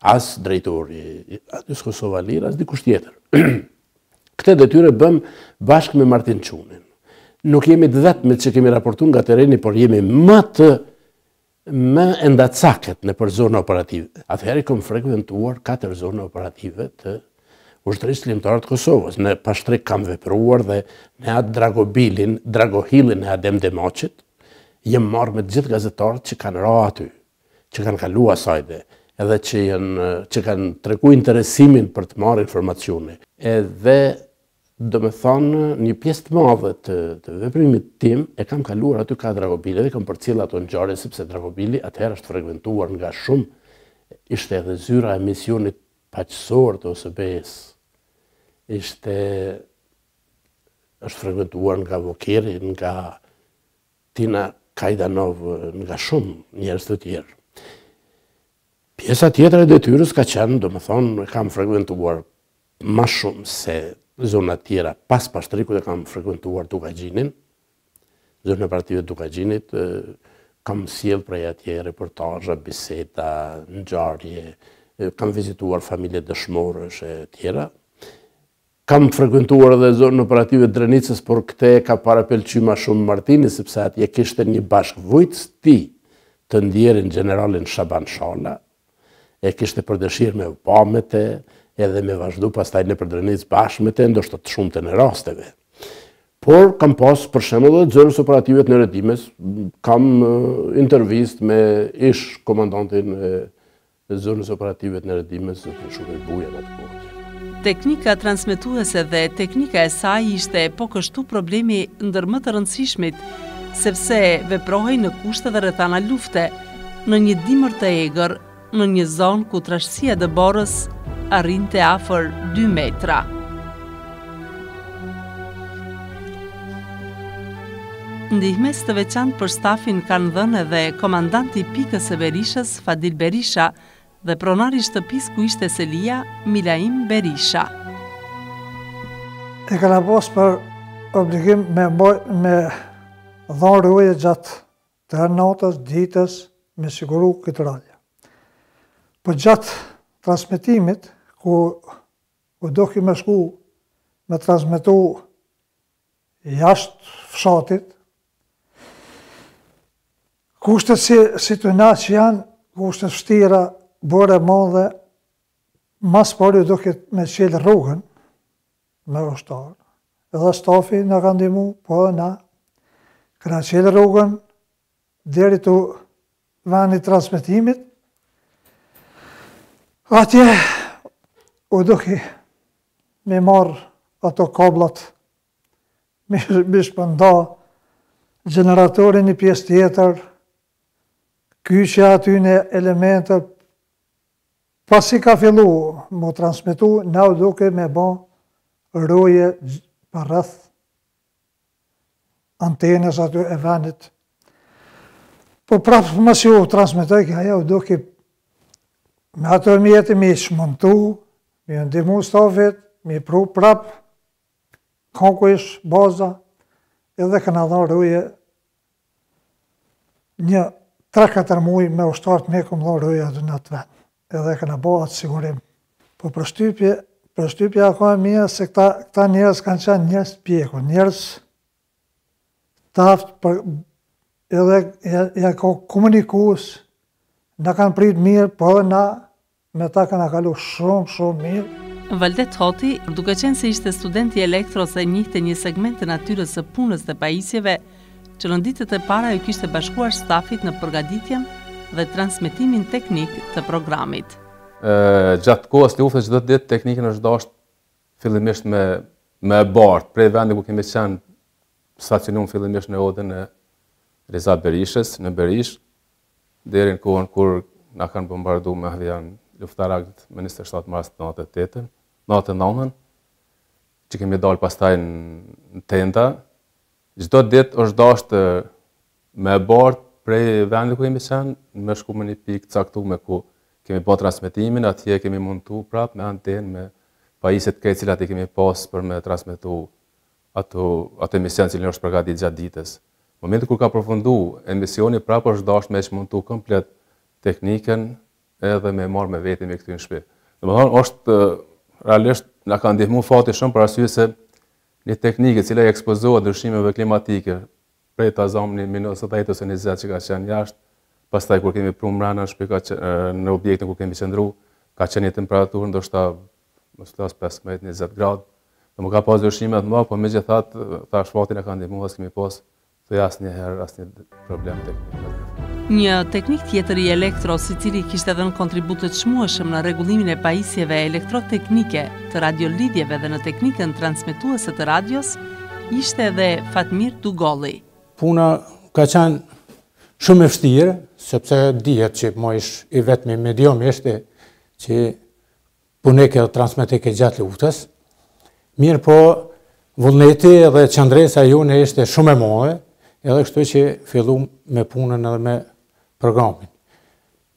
As drejtori, Radios Kosova Lirë, as dikush tjetër. Këtë detyre bëm bashkë me Martin Çunin. Nuk jemi të vetme që kemi raportuar nga terreni, por jemi më endacaket në për zona operative. Atëherë kam frekuentuar 4 zona operative të ushtrisë çlirimtare të Kosovës. Në Pashtrek kam vepruar dhe në atë Dragohillin e Adem Demoqit, jem marrë me të gjithë gazetarët që kanë ra aty, që kanë kalu asajde, edhe që kanë tregu interesimin për të marrë informacione. Edhe Do me thonë, një pjesë të madhe të veprimit tim e kam kaluar aty ka Dragobili dhe kam përcjell ato ngjarje sepse Dragobili atëherë është frekuentuar nga shumë, ishte edhe zyra e misionit paqësor të OSB-s. Është frekuentuar nga Vokeri, nga Tina Kajdanov, nga shumë njerëz të tjerë. Pjesa tjetër e detyrës ka qenë, do me thonë, kam frekuentuar ma shumë se zonat tjera, pas Pashtrikut e kam frekuentuar Dukagjinin, zonën operative Dukagjinit, kam sjell prej atje reportazhe, biseda, ngjarje, kam vizituar familje dëshmorësh e tjera. Kam frekuentuar edhe zonën operative Drenicës, por këte ka parapelqy ma shumë Martini, sepse atje kishte një bashkëvujtës ti të ndjerin generalin Shaban Shala, e kishte për dëshirë me upamete, edhe me vazhdu pastaj në për Drenicë bashkë me te, ndoshta të shumte në rasteve. Por kam pas për shembull edhe zërës operativet në Redimes, kam intervist me ish komandantin e zërës operativet në Redimes, të shumë e buja në të kohë. Teknika transmetuese dhe teknika e saj ishte po kështu problemi ndër më të rëndësishmit, sepse veprohej në kushte dhe rrethana lufte, në një dimër të egër, në një zonë ku trashësia e dëborës arrinte afër 2 metra. Ndihmes të veçantë për stafin kanë dhënë edhe komandanti i pikës së Berishës, Fadil Berisha, dhe pronari i shtëpisë ku ishte Selia, Milaim Berisha. E kanë pas për obligim me dhënë roje gjatë të natës, ditës, me siguru këtë radhja. Po gjatë transmetimit, ku do ki me shku me transmetu jashtë fshatit, kushtet si të na që janë, kushtet vështira, bore madhe, mas pari do këtë me qelë rrugën, me ushtarë, edhe stafi në kanë ndihmu, po edhe na, këna qelë rrugën, deri të vani transmetimit, atje u duki me marë ato kablat, me shpënda generatorin një pjesë tjetër, kyqja aty në elemente, pasi ka fillu mu transmitu, na u duke me ba roje për rrëth antenës aty e venit. Po prapë më si u transmitoj, ajo u duke me ato mjeti mi shmontu, mi ndihmu stafit, mi pru prapë, kanku ish baza, edhe këna dha roje një 3-4 muaj me ushtarët me këmë dha roje aty në atë vend, edhe këna ba atë sigurim. Po për shtypja ka e mija se këta njerës kanë qenë njerës pjeku, njerës taft, edhe ja ka komunikus, na kanë prit mirë, po edhe na me ta kanë kalu shumë mirë. Valdet Hoti, duke qenë se ishte studenti elektros dhe njihte një segment të natyrës së punës dhe pajisjeve, që në ditët e para ju kishte bashkuar stafit në përgatitjen dhe transmetimin teknik të programit. Gjatë kohës luftës çdo ditë teknikën është dashur fillimisht me bart, prej vendi ku kemi qenë stacionuar fillimisht në odën e Reza Berishës, në Berish, deri në kohën kur na kanë bombarduar me avion luftarakët me 27 mars 98, që kemi dalë pastaj në tenda. Çdo ditë është dashur me bart prej vendi ku kemi qenë, me shku me një pikë caktuar ku kemi bërë transmetimin, atje kemi montu prapë me antenë, me pajisjet të cilat i kemi pas për me transmetu ato emision që është përgatitur gjatë ditës. Në momentin kur ka përfundu emisioni, prapë është dashur me montu komplet teknikën edhe me marrë me veti me këtu në shtëpi. Domethënë është realisht na ka ndihmuar fati shumë për arsye se një teknikë e cila i ekspozohet ndryshimeve klimatike prej ta zamni -10 ose 20 që ka qenë jashtë, pastaj kur kemi pru mbrana në shtëpi në objektin ku kemi qëndruar, ka qenë një temperaturë ndoshta mos flas 15-20 gradë. Më ka pas ndryshime të mëdha, po megjithatë tash fati na ka ndihmuar, as kemi pas të asnjëherë asnjë problem teknik. Një teknik tjetër i elektros i cili kishte dhënë kontributet çmueshëm në rregullimin e pajisjeve elektroteknike të radiolidhjeve dhe në teknikën transmetuese të radios, ishte edhe Fatmir Dugolli. Puna ka qenë shumë e vështirë, sepse dihet që mo ish i vetmi medium ishte që puneke dhe transmetike gjatë luftës. Mirë po, vullneti dhe qëndresa jone ishte shumë e madhe, edhe kështu që fillu me punën edhe me programin.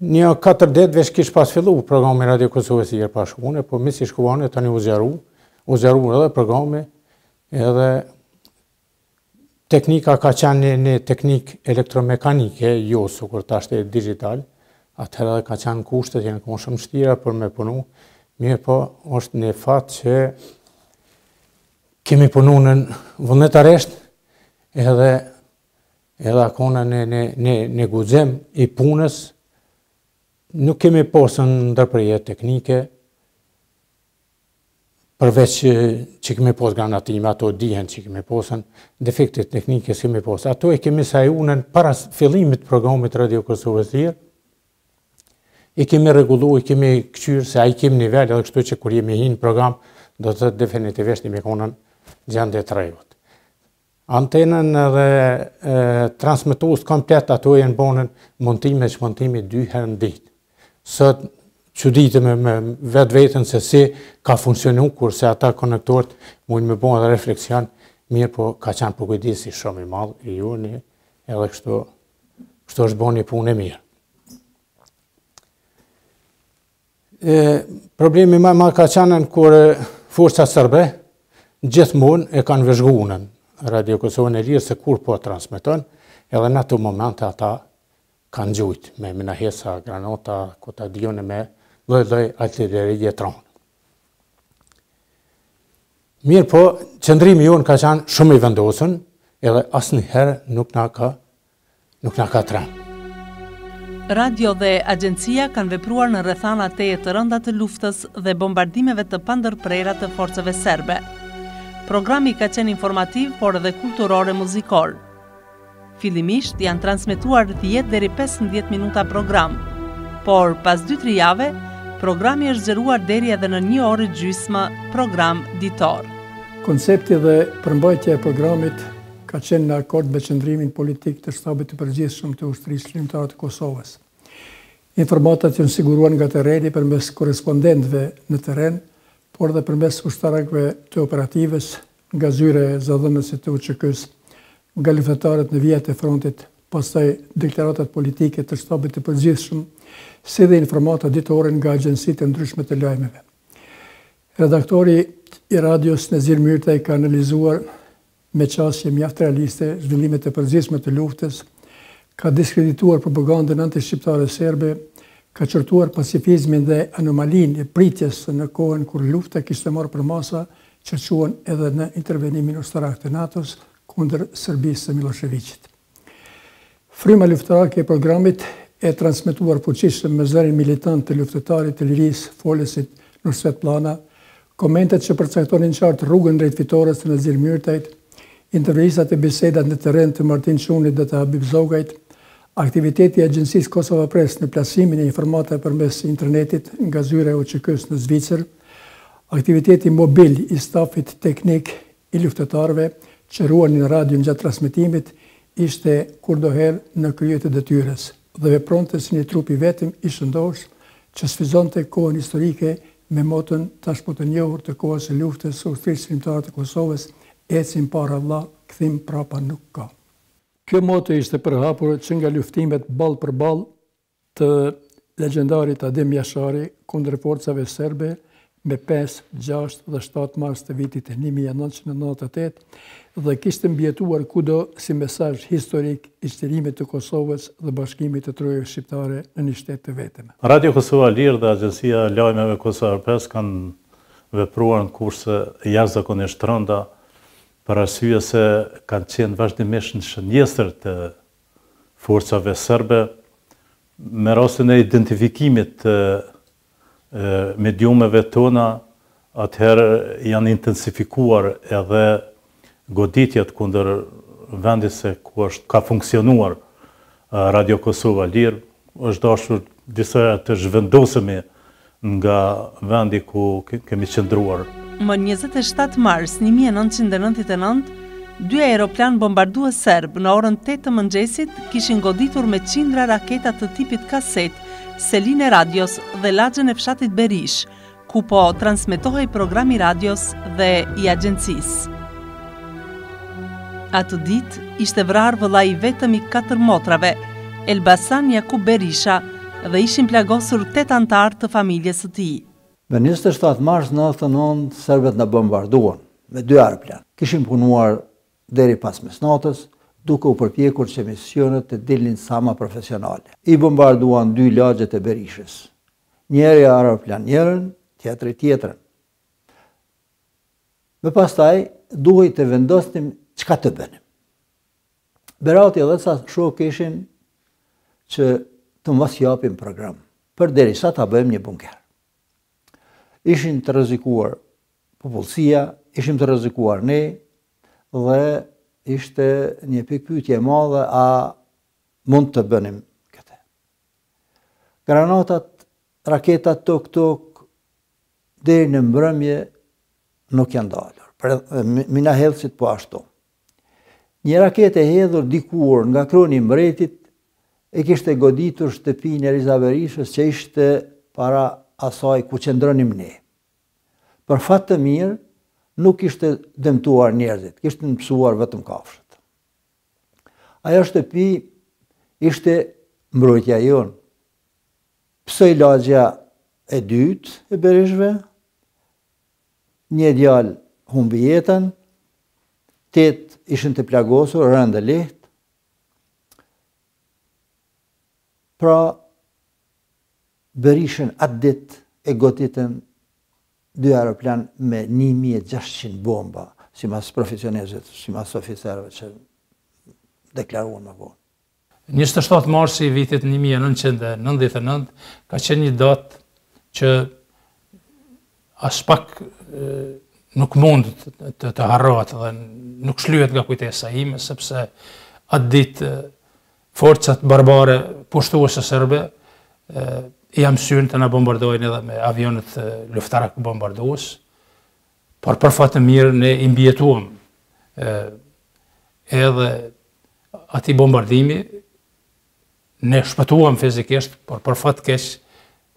Një 4 ditë veç kish pas fillu programin Radio Kosovës i Pashkune, po misi shkuane tani u zgjaru edhe programi, edhe teknika ka qenë një teknik elektromekanike, jo sukur tashte digital, atëherë edhe ka qenë kushtet janë këmo shumë shtira për me punu, mirë po është një fat që kemi punu në vullnetarisht edhe akona në guxim i punës, nuk kemi posën ndërprerje teknike, përveç që kemi posë granatime, ato dihen që kemi posën, defekte teknike s'kemi posë. Ato e kemi sajunën para fillimit programit Radio Kosovës Lirë, i kemi regullu, i kemi këqyrë, se a i kemi nivel, edhe kështu që kur jemi hinë program, do të definitivisht imi konën gjende të rejot. Antenën dhe transmetues komplet ato e në bonën montimi 2 herë në ditë. Sot që ditë me vetë vetën se si ka funksionu, kurse ata konektorët mujnë me bon edhe refleksion, mirë po ka qenë përkujdisi shumë i madhë i juni, edhe kështu është bon një punë e mirë. Problemi ma ka qenë kur forca sërbe gjithmonë e kanë vëzhgunën Radio Kosovën e Lirë se kur po transmeton, edhe në ato momente ata kanë gjujt me minahesa, granata, kotadione me lloj artilleri vjetronë. Mirë po, qëndrimi jonë ka qenë shumë i vendosën, edhe asnjëherë nuk na ka tremë. Radio dhe agjencia kanë vepruar në rrethana teje të rënda të luftës dhe bombardimeve të pandërprera të forcave serbe. Programi ka qenë informativ, por edhe kulturor e muzikor. Fillimisht janë transmetuar 10 deri 15 minuta program, por pas 2-3 jave, programi është zgjeruar deri edhe në 1 orë gjysmë program ditor. Koncepti dhe përmbajtja e programit ka qenë në akord me qëndrimin politik të shtabit të përgjithshëm të ushtrisë lirëtare të Kosovës. Informatat janë siguruar nga terreni përmes korrespondentëve në terren, por dhe përmes ushtarakëve të operativës, nga zyre e zëdhënësit të UÇK-s, nga luftëtarët në vijat e frontit, pastaj deklaratat politike të shtabit të përgjithshëm, si dhe informata ditore nga agjensitë e ndryshme të lajmeve. Redaktori i radios Zëri ka analizuar me qasje mjaft realiste zhvillimet e përgjithshme të luftës, ka diskredituar propagandën antishqiptare serbe, ka qërtuar pacifizmin dhe anomalin e pritjes në kohën kur lufta kishte marrë për masa, që quhen edhe në intervenimin ushtarak të NATO-s kundër Serbisë së Miloševićit. Fryma luftarake e programit e transmetuar fuqishëm me zërin militant të luftëtarit të Lirisë, folesit Nusret Plana, komentet që përcaktonin qartë rrugën drejt Fitores të Zëri, intervistat e bisedat në terren të Martin Çunit dhe të Habib Zogajt, aktiviteti i Agjencisë Kosova Press në plasimin e informata përmes internetit nga zyra e UÇK-s në Zvicër, aktiviteti mobil i stafit teknik i luftëtarëve që ruanin në radio gjatë transmetimit ishte kurdoherë në krye të detyrës dhe vepronte si një trup i vetëm i shëndosh që sfizonte kohën historike me motën tashmë të njohur të kohës së luftës së ushtrisë lirëtare të Kosovës, ecim para Allah, kthim prapa nuk ka. Kjo moto ishte përhapur që nga luftimet ball për ball të legjendarit Adem Jashari kundër forcave serbe me 5, 6 dhe 7 mars të vitit 1998 dhe kishte mbjetuar kudo si mesazh historik i shtërimit të Kosovës dhe bashkimit të trojave shqiptare në një shtet të vetëm. Radio Kosova Lirë dhe Agjencia e Lajmeve Kosova Press kanë vepruar në kurse jashtëzakonisht të rënda për arsye se kanë qenë vazhdimisht në shënjestër të forcave serbe me rastin e identifikimit të mediumeve tona, atëherë janë intensifikuar edhe goditjet kundër vendit se ku ka funksionuar Radio Kosova Lirë, është dashur disa të zhvendosemi nga vendi ku kemi qëndruar. Më 27 mars 1999, 2 aeroplan bombardues serb në orën 8 të mëngjesit kishin goditur me qindra raketa të tipit kaset selin e radios dhe laxhen e fshatit Berish, ku po transmetohej programi radios dhe i agjencisë. Atë ditë ishte vrarë vëllai i vetëm i 4 motrave, Elbasan Jakub Berisha, dhe ishin plagosur 8 antarë të familjes së tij. Me 27 mars 99, serbët në bombarduan me 2 aeroplan. Kishim punuar deri pas mesnatës, duke u përpjekur që misionet të dilnin sa më profesionale. I bombarduan 2 lagjet e Berishës. Njëri aeroplan njërën, tjetri tjetrën. Me pastaj, duhej të vendosnim çka të bënim. Berati edhe sa shok ishin që të mos japim program, përderisa ta bëjmë një bunker. Ishim të rrezikuar popullsia, ishim të rrezikuar ne, dhe ishte një pikpyetje e madhe a mund të bënim këtë. Granatat, raketat tok deri në mbrëmje nuk janë dalur. Mina hedhësit po ashtu. Një raketë e hedhur dikur nga kroni i mbretit e kishte goditur shtëpinë e Riza Berishës që ishte para asaj ku qëndronim ne. Për fat të mirë, nuk ishte dëmtuar njerëzit, kishte mësuar vetëm kafshët. Ajo shtëpi ishte mbrojtja jonë. Pësoj lagja e dytë e Berishëve, një djalë humbi jetën, 8 ishin të plagosur, rënë lehtë. Pra, Berishën atë ditë e goditën 2 aeroplan me 1600 bomba, si mas profesionistët, si mas oficerëve që deklaruan më vonë. 27 marsi i vitit 1999 ka qenë një datë që as pak nuk mund të harrohet dhe nuk shlyhet nga kujtesa ime, sepse atë ditë forcat barbare pushtuese serbe i mësyn të na bombardojnë edhe me avionet luftarak bombardues, por për fat të mirë ne i mbijetuam edhe ati bombardimi, ne shpëtuam fizikisht, por për fat keq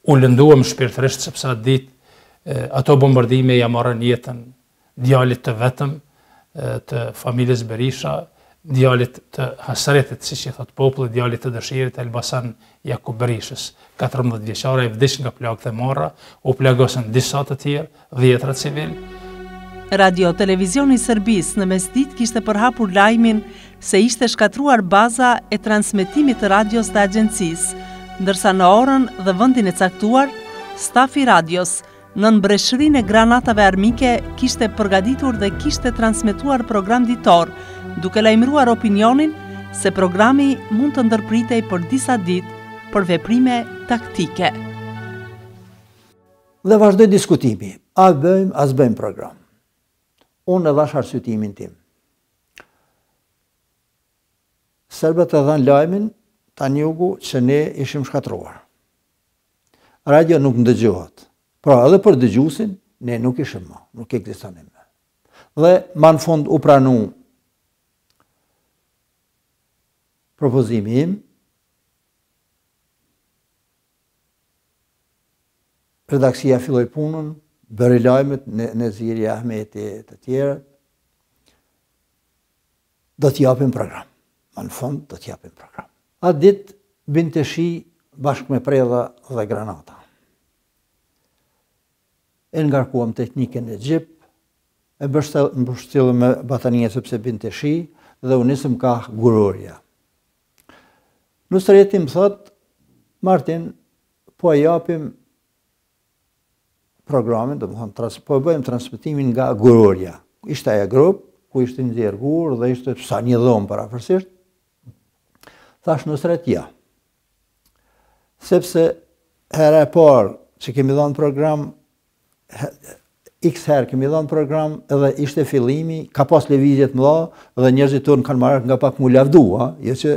u lënduam shpirtërisht sepse atë ditë ato bombardime ja marrën jetën djalit të vetëm të familjes Berisha, djalit të Hasretit, siç i thot populli, djalit të dëshirit Elbasan Jakub Berishës, 14 vjeçare, i vdiq nga plagët e marra, u plagosën disa të tjerë, 10 civil. Radio Televizioni i Serbisë në mesditë kishte përhapur lajmin se ishte shkatruar baza e transmetimit të radios të agjencisë, ndërsa në orën dhe vendin e caktuar, stafi radios në breshërinë e granatave armike kishte përgatitur dhe kishte transmetuar program ditor, duke lajmëruar opinionin se programi mund të ndërpritej për disa ditë për veprime taktike. Dhe vazhdoi diskutimi, a bëjmë, as bëjmë program. Unë e dhash arsyetimin tim. Serbët e dhanë lajmin tani ugu që ne ishim shkatruar. Radio nuk ndëgjohet. Pra edhe për dëgjuesin, ne nuk ishim më, nuk ekzistonim më. Dhe ma në fund u pranu propozimi im, redaksia filloi punën, bëri lajmet, Neziri, Ahmeti të tjerë, do t'japim program. Ma në fund, do t'japim program. Atë ditë, binte shi bashkë me predha dhe granata. E ngarkuam teknikën e gjip, e mbështjellëm me batanije sepse binte shi, dhe u nisëm ka gurorja. Nusreti më thot, Martin, po e japim programin, do më thonë, po e bëjmë transmitimin nga gurorja. Ishte aja grup, ku ishte nxjerr gur dhe ishte sa një dhomë parafërsisht. Thash Nusret ja. Sepse hera e parë që kemi dhënë program, x herë kemi dhënë program, edhe ishte fillimi, ka pas lëvizje të mëdha dhe njerëzit tonë kanë marrë nga pak mu lavdua, jo që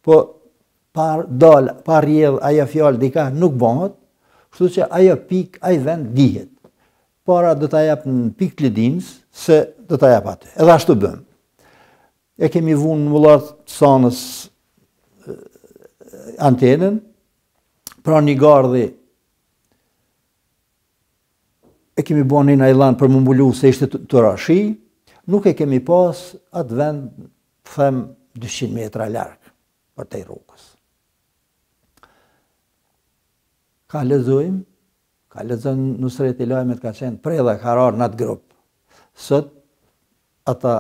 po par rjedh ajo fjalë dika nuk bëhet, kështu që ajo pikë, ai vend dihet. Para do ta jap në pikë të Lidinës, se do ta jap aty. Edhe ashtu bëm. E kemi vunë në mullat të sanës antenën, pra një gardhi e kemi bën një ajlan për më mbulu se ishte të rashi, nuk e kemi pas atë vend, them 200 metra larg për te rrugës. Ka lexojmë, ka lexon Nusret i lajmet ka qenë prej dhe karar në atë grupë. Sot, ata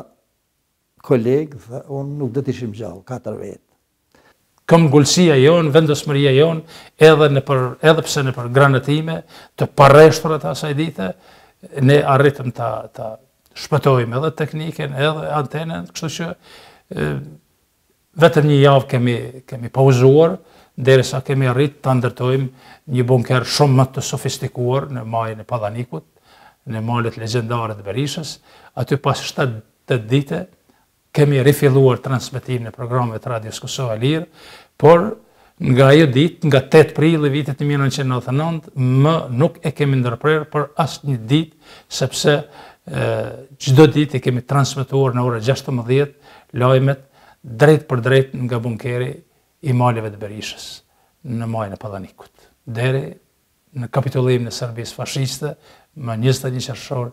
kolegë, unë nuk do t'ishim gjallë, 4 vetë. Kam gullësia jonë, vendosmëria jonë, edhe pse në për granëtime, të parreshtur ata asaj dite, ne arritëm ta shpëtojmë edhe tekniken, edhe antenën, kështu që vetëm një javë kemi pauzuar, derisa kemi arrit të ndërtojmë një bunker shumë më të sofistikuar në majën e Pallanikut, në malet legjendare të Berishës. Aty pas 7 dite kemi rifilluar transmetimin e programeve të Radios Kosova Lirë, por nga ajo ditë, nga 8 prill i vitit 1999, më nuk e kemi ndërprerë për asnjë ditë, sepse çdo ditë i kemi transmetuar në orën 16 lajmet drejt për drejt nga bunkeri i maleve të Berishës në majën e Pallanikut, deri në kapitullimin e Serbisë fashiste më 21 qershor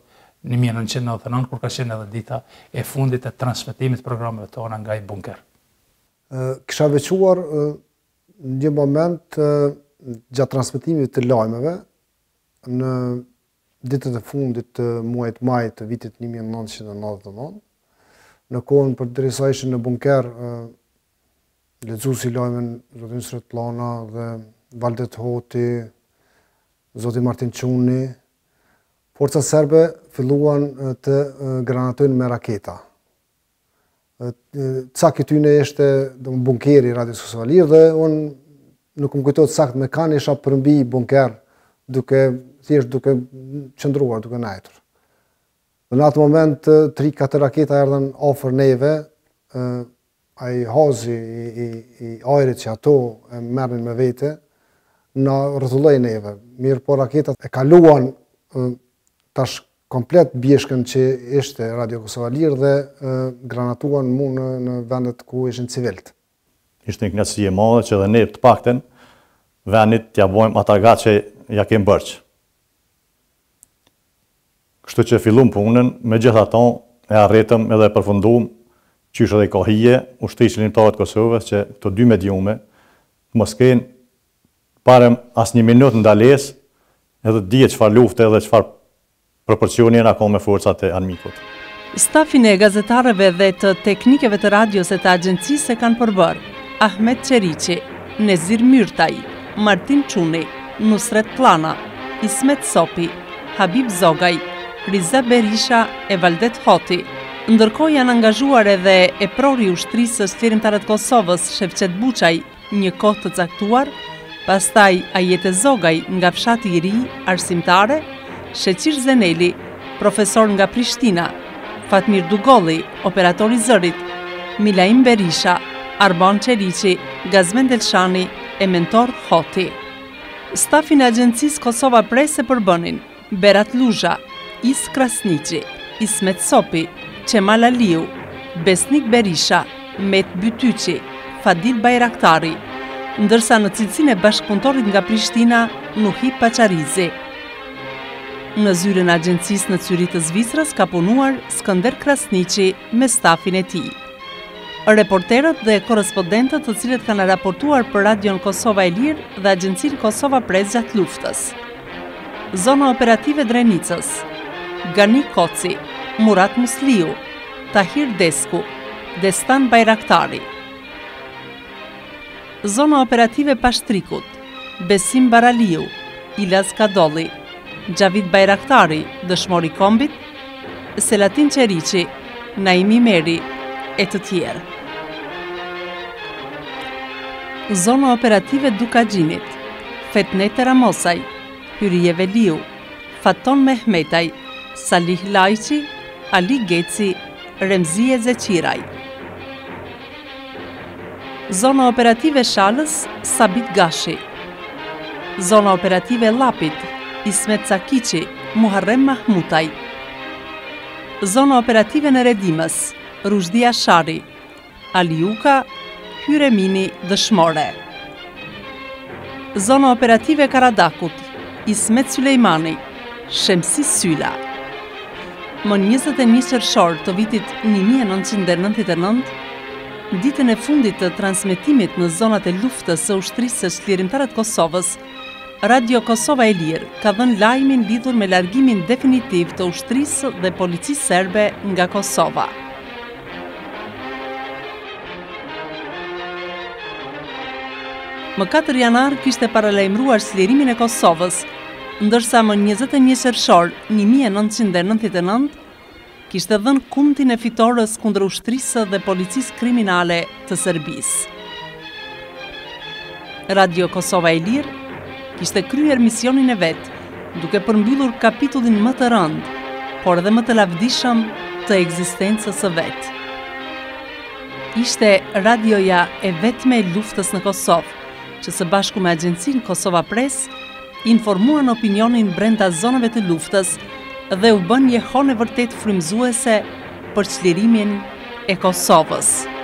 1999, kur ka qenë edhe dita e fundit e transmetimit programeve tona nga i bunker. Kisha veçuar një moment gjatë transmetimit të lajmeve në ditët e fundit të muajit maj të vitit 1999, në kohën për derisa ishin në bunker lexuesi lajmen zoti Nusret Plana dhe Valdet Hoti, zoti Martin Çuni, forcat serbe filluan të granatojnë me raketa. Cak i tyne ishte bunkeri Radios Kosova Lirë dhe unë nuk më kujtohet sakt me kanë isha përmbi bunker duke qëndruar, duke najtur. Dhe në atë moment 3-4 raketa erdhen afër neve, ai hazi i ajrit që ato e merrin me vete, na rrothulloi neve. Mirë po raketat e kaluan tash komplet bjeshkën që ishte Radio Kosova Lirë dhe granatuan mu në vendet ku ishin civilt. Ishte një kënaqësi e madhe që edhe ne të paktën vendit t'ja bojmë ata gatë që ja kemë bërç. Kështu që fillum punën, me gjitha ton e arritëm edhe përfundum qysh edhe i kohije, ushtrisë qëllimtarët Kosovës që këto 2 mediume mos kenë parem as 1 minutë ndalesë edhe dihet çfarë lufte edhe çfarë proporcioni na ka me forcat e armikut. Stafin e gazetarëve dhe të teknikeve të radios e të agjencisë e kanë përbërë Ahmet Qeriqi, Nezir Myrtaj, Martin Çuni, Nusret Plana, Ismet Sopi, Habib Zogaj, Riza Berisha e Valdet Hoti. Ndërkohë janë angazhuar edhe e prori ushtrisë së Lirimtarët Kosovës Shevqet Buçaj, një kohë të caktuar, pastaj Ajete Zogaj nga fshati i ri, arsimtare, Sheqir Zeneli, profesor nga Prishtina, Fatmir Dugolli, operator i Zërit, Milaim Berisha, Arban Qeriqi, Gazmen Delshani e mentor Hoti. Stafin e agjencisë Kosova Press e përbënin Berat Luzha, Is Krasniqi, Ismet Sopi, Qemal Aliu, Besnik Berisha, Met Bytyqi, Fadil Bajraktari, ndërsa në cilësinë e bashkëpunëtorit nga Prishtina, Nuhi Pacharizi. Në zyrën e agjencisë në Zëri të Zvicrës ka punuar Skënder Krasniqi me stafin e tij. Reporterët dhe korrespondentët të cilët kanë raportuar për Radion Kosova e Lirë dhe Agjencinë Kosova Press gjatë luftës. Zona operative Drenicës, Gani Koci, Murat Musliu, Tahir Desku, Destan Bajraktari. Zona operative Pashtrikut, Besim Baraliu, Ilaz Kadolli, Xhavid Bajraktari, dëshmori kombit, Selatin Qeriqi, Naimi Meri e të tjerë. Zona operative Dukagjinit, Fetnet Ramosaj, Hyrije Veliu, Faton Mehmetaj, Salih Lajqi, Ali Geci, Remzije Zeqiraj. Zona operative Shalës, Sabit Gashi. Zona operative Lapit, Ismet Cakiqi, Muharrem Mahmutaj. Zona operative Neredimës, Rushdia Shari, Aliuka, Hyremini Dëshmore. Zona operative Karadakut, Ismet Sulejmani, Shemsi Syla. Më 21 qershor të vitit 1999, ditën e fundit të transmetimit në zonat e luftës së ushtrisë së çlirimtarët Kosovës, Radio Kosova e Lirë ka dhënë lajmin lidhur me largimin definitiv të ushtrisë dhe policisë serbe nga Kosova. Më 4 janar kishte paralajmëruar çlirimin e Kosovës, ndërsa më 21 qershor 1999 kishte dhënë kumtin e Fitores kundër ushtrisë dhe policisë kriminale të Serbisë. Radio Kosova e Lirë kishte kryer misionin e vet, duke përmbyllur kapitullin më të rënd, por edhe më të lavdishëm të ekzistencës së vet. Ishte radioja e vetme e luftës në Kosovë, që së bashku me agjencinë Kosova Press informuan opinionin brenda zonave të luftës dhe u bën jehon e vërtet frymëzuese për çlirimin e Kosovës.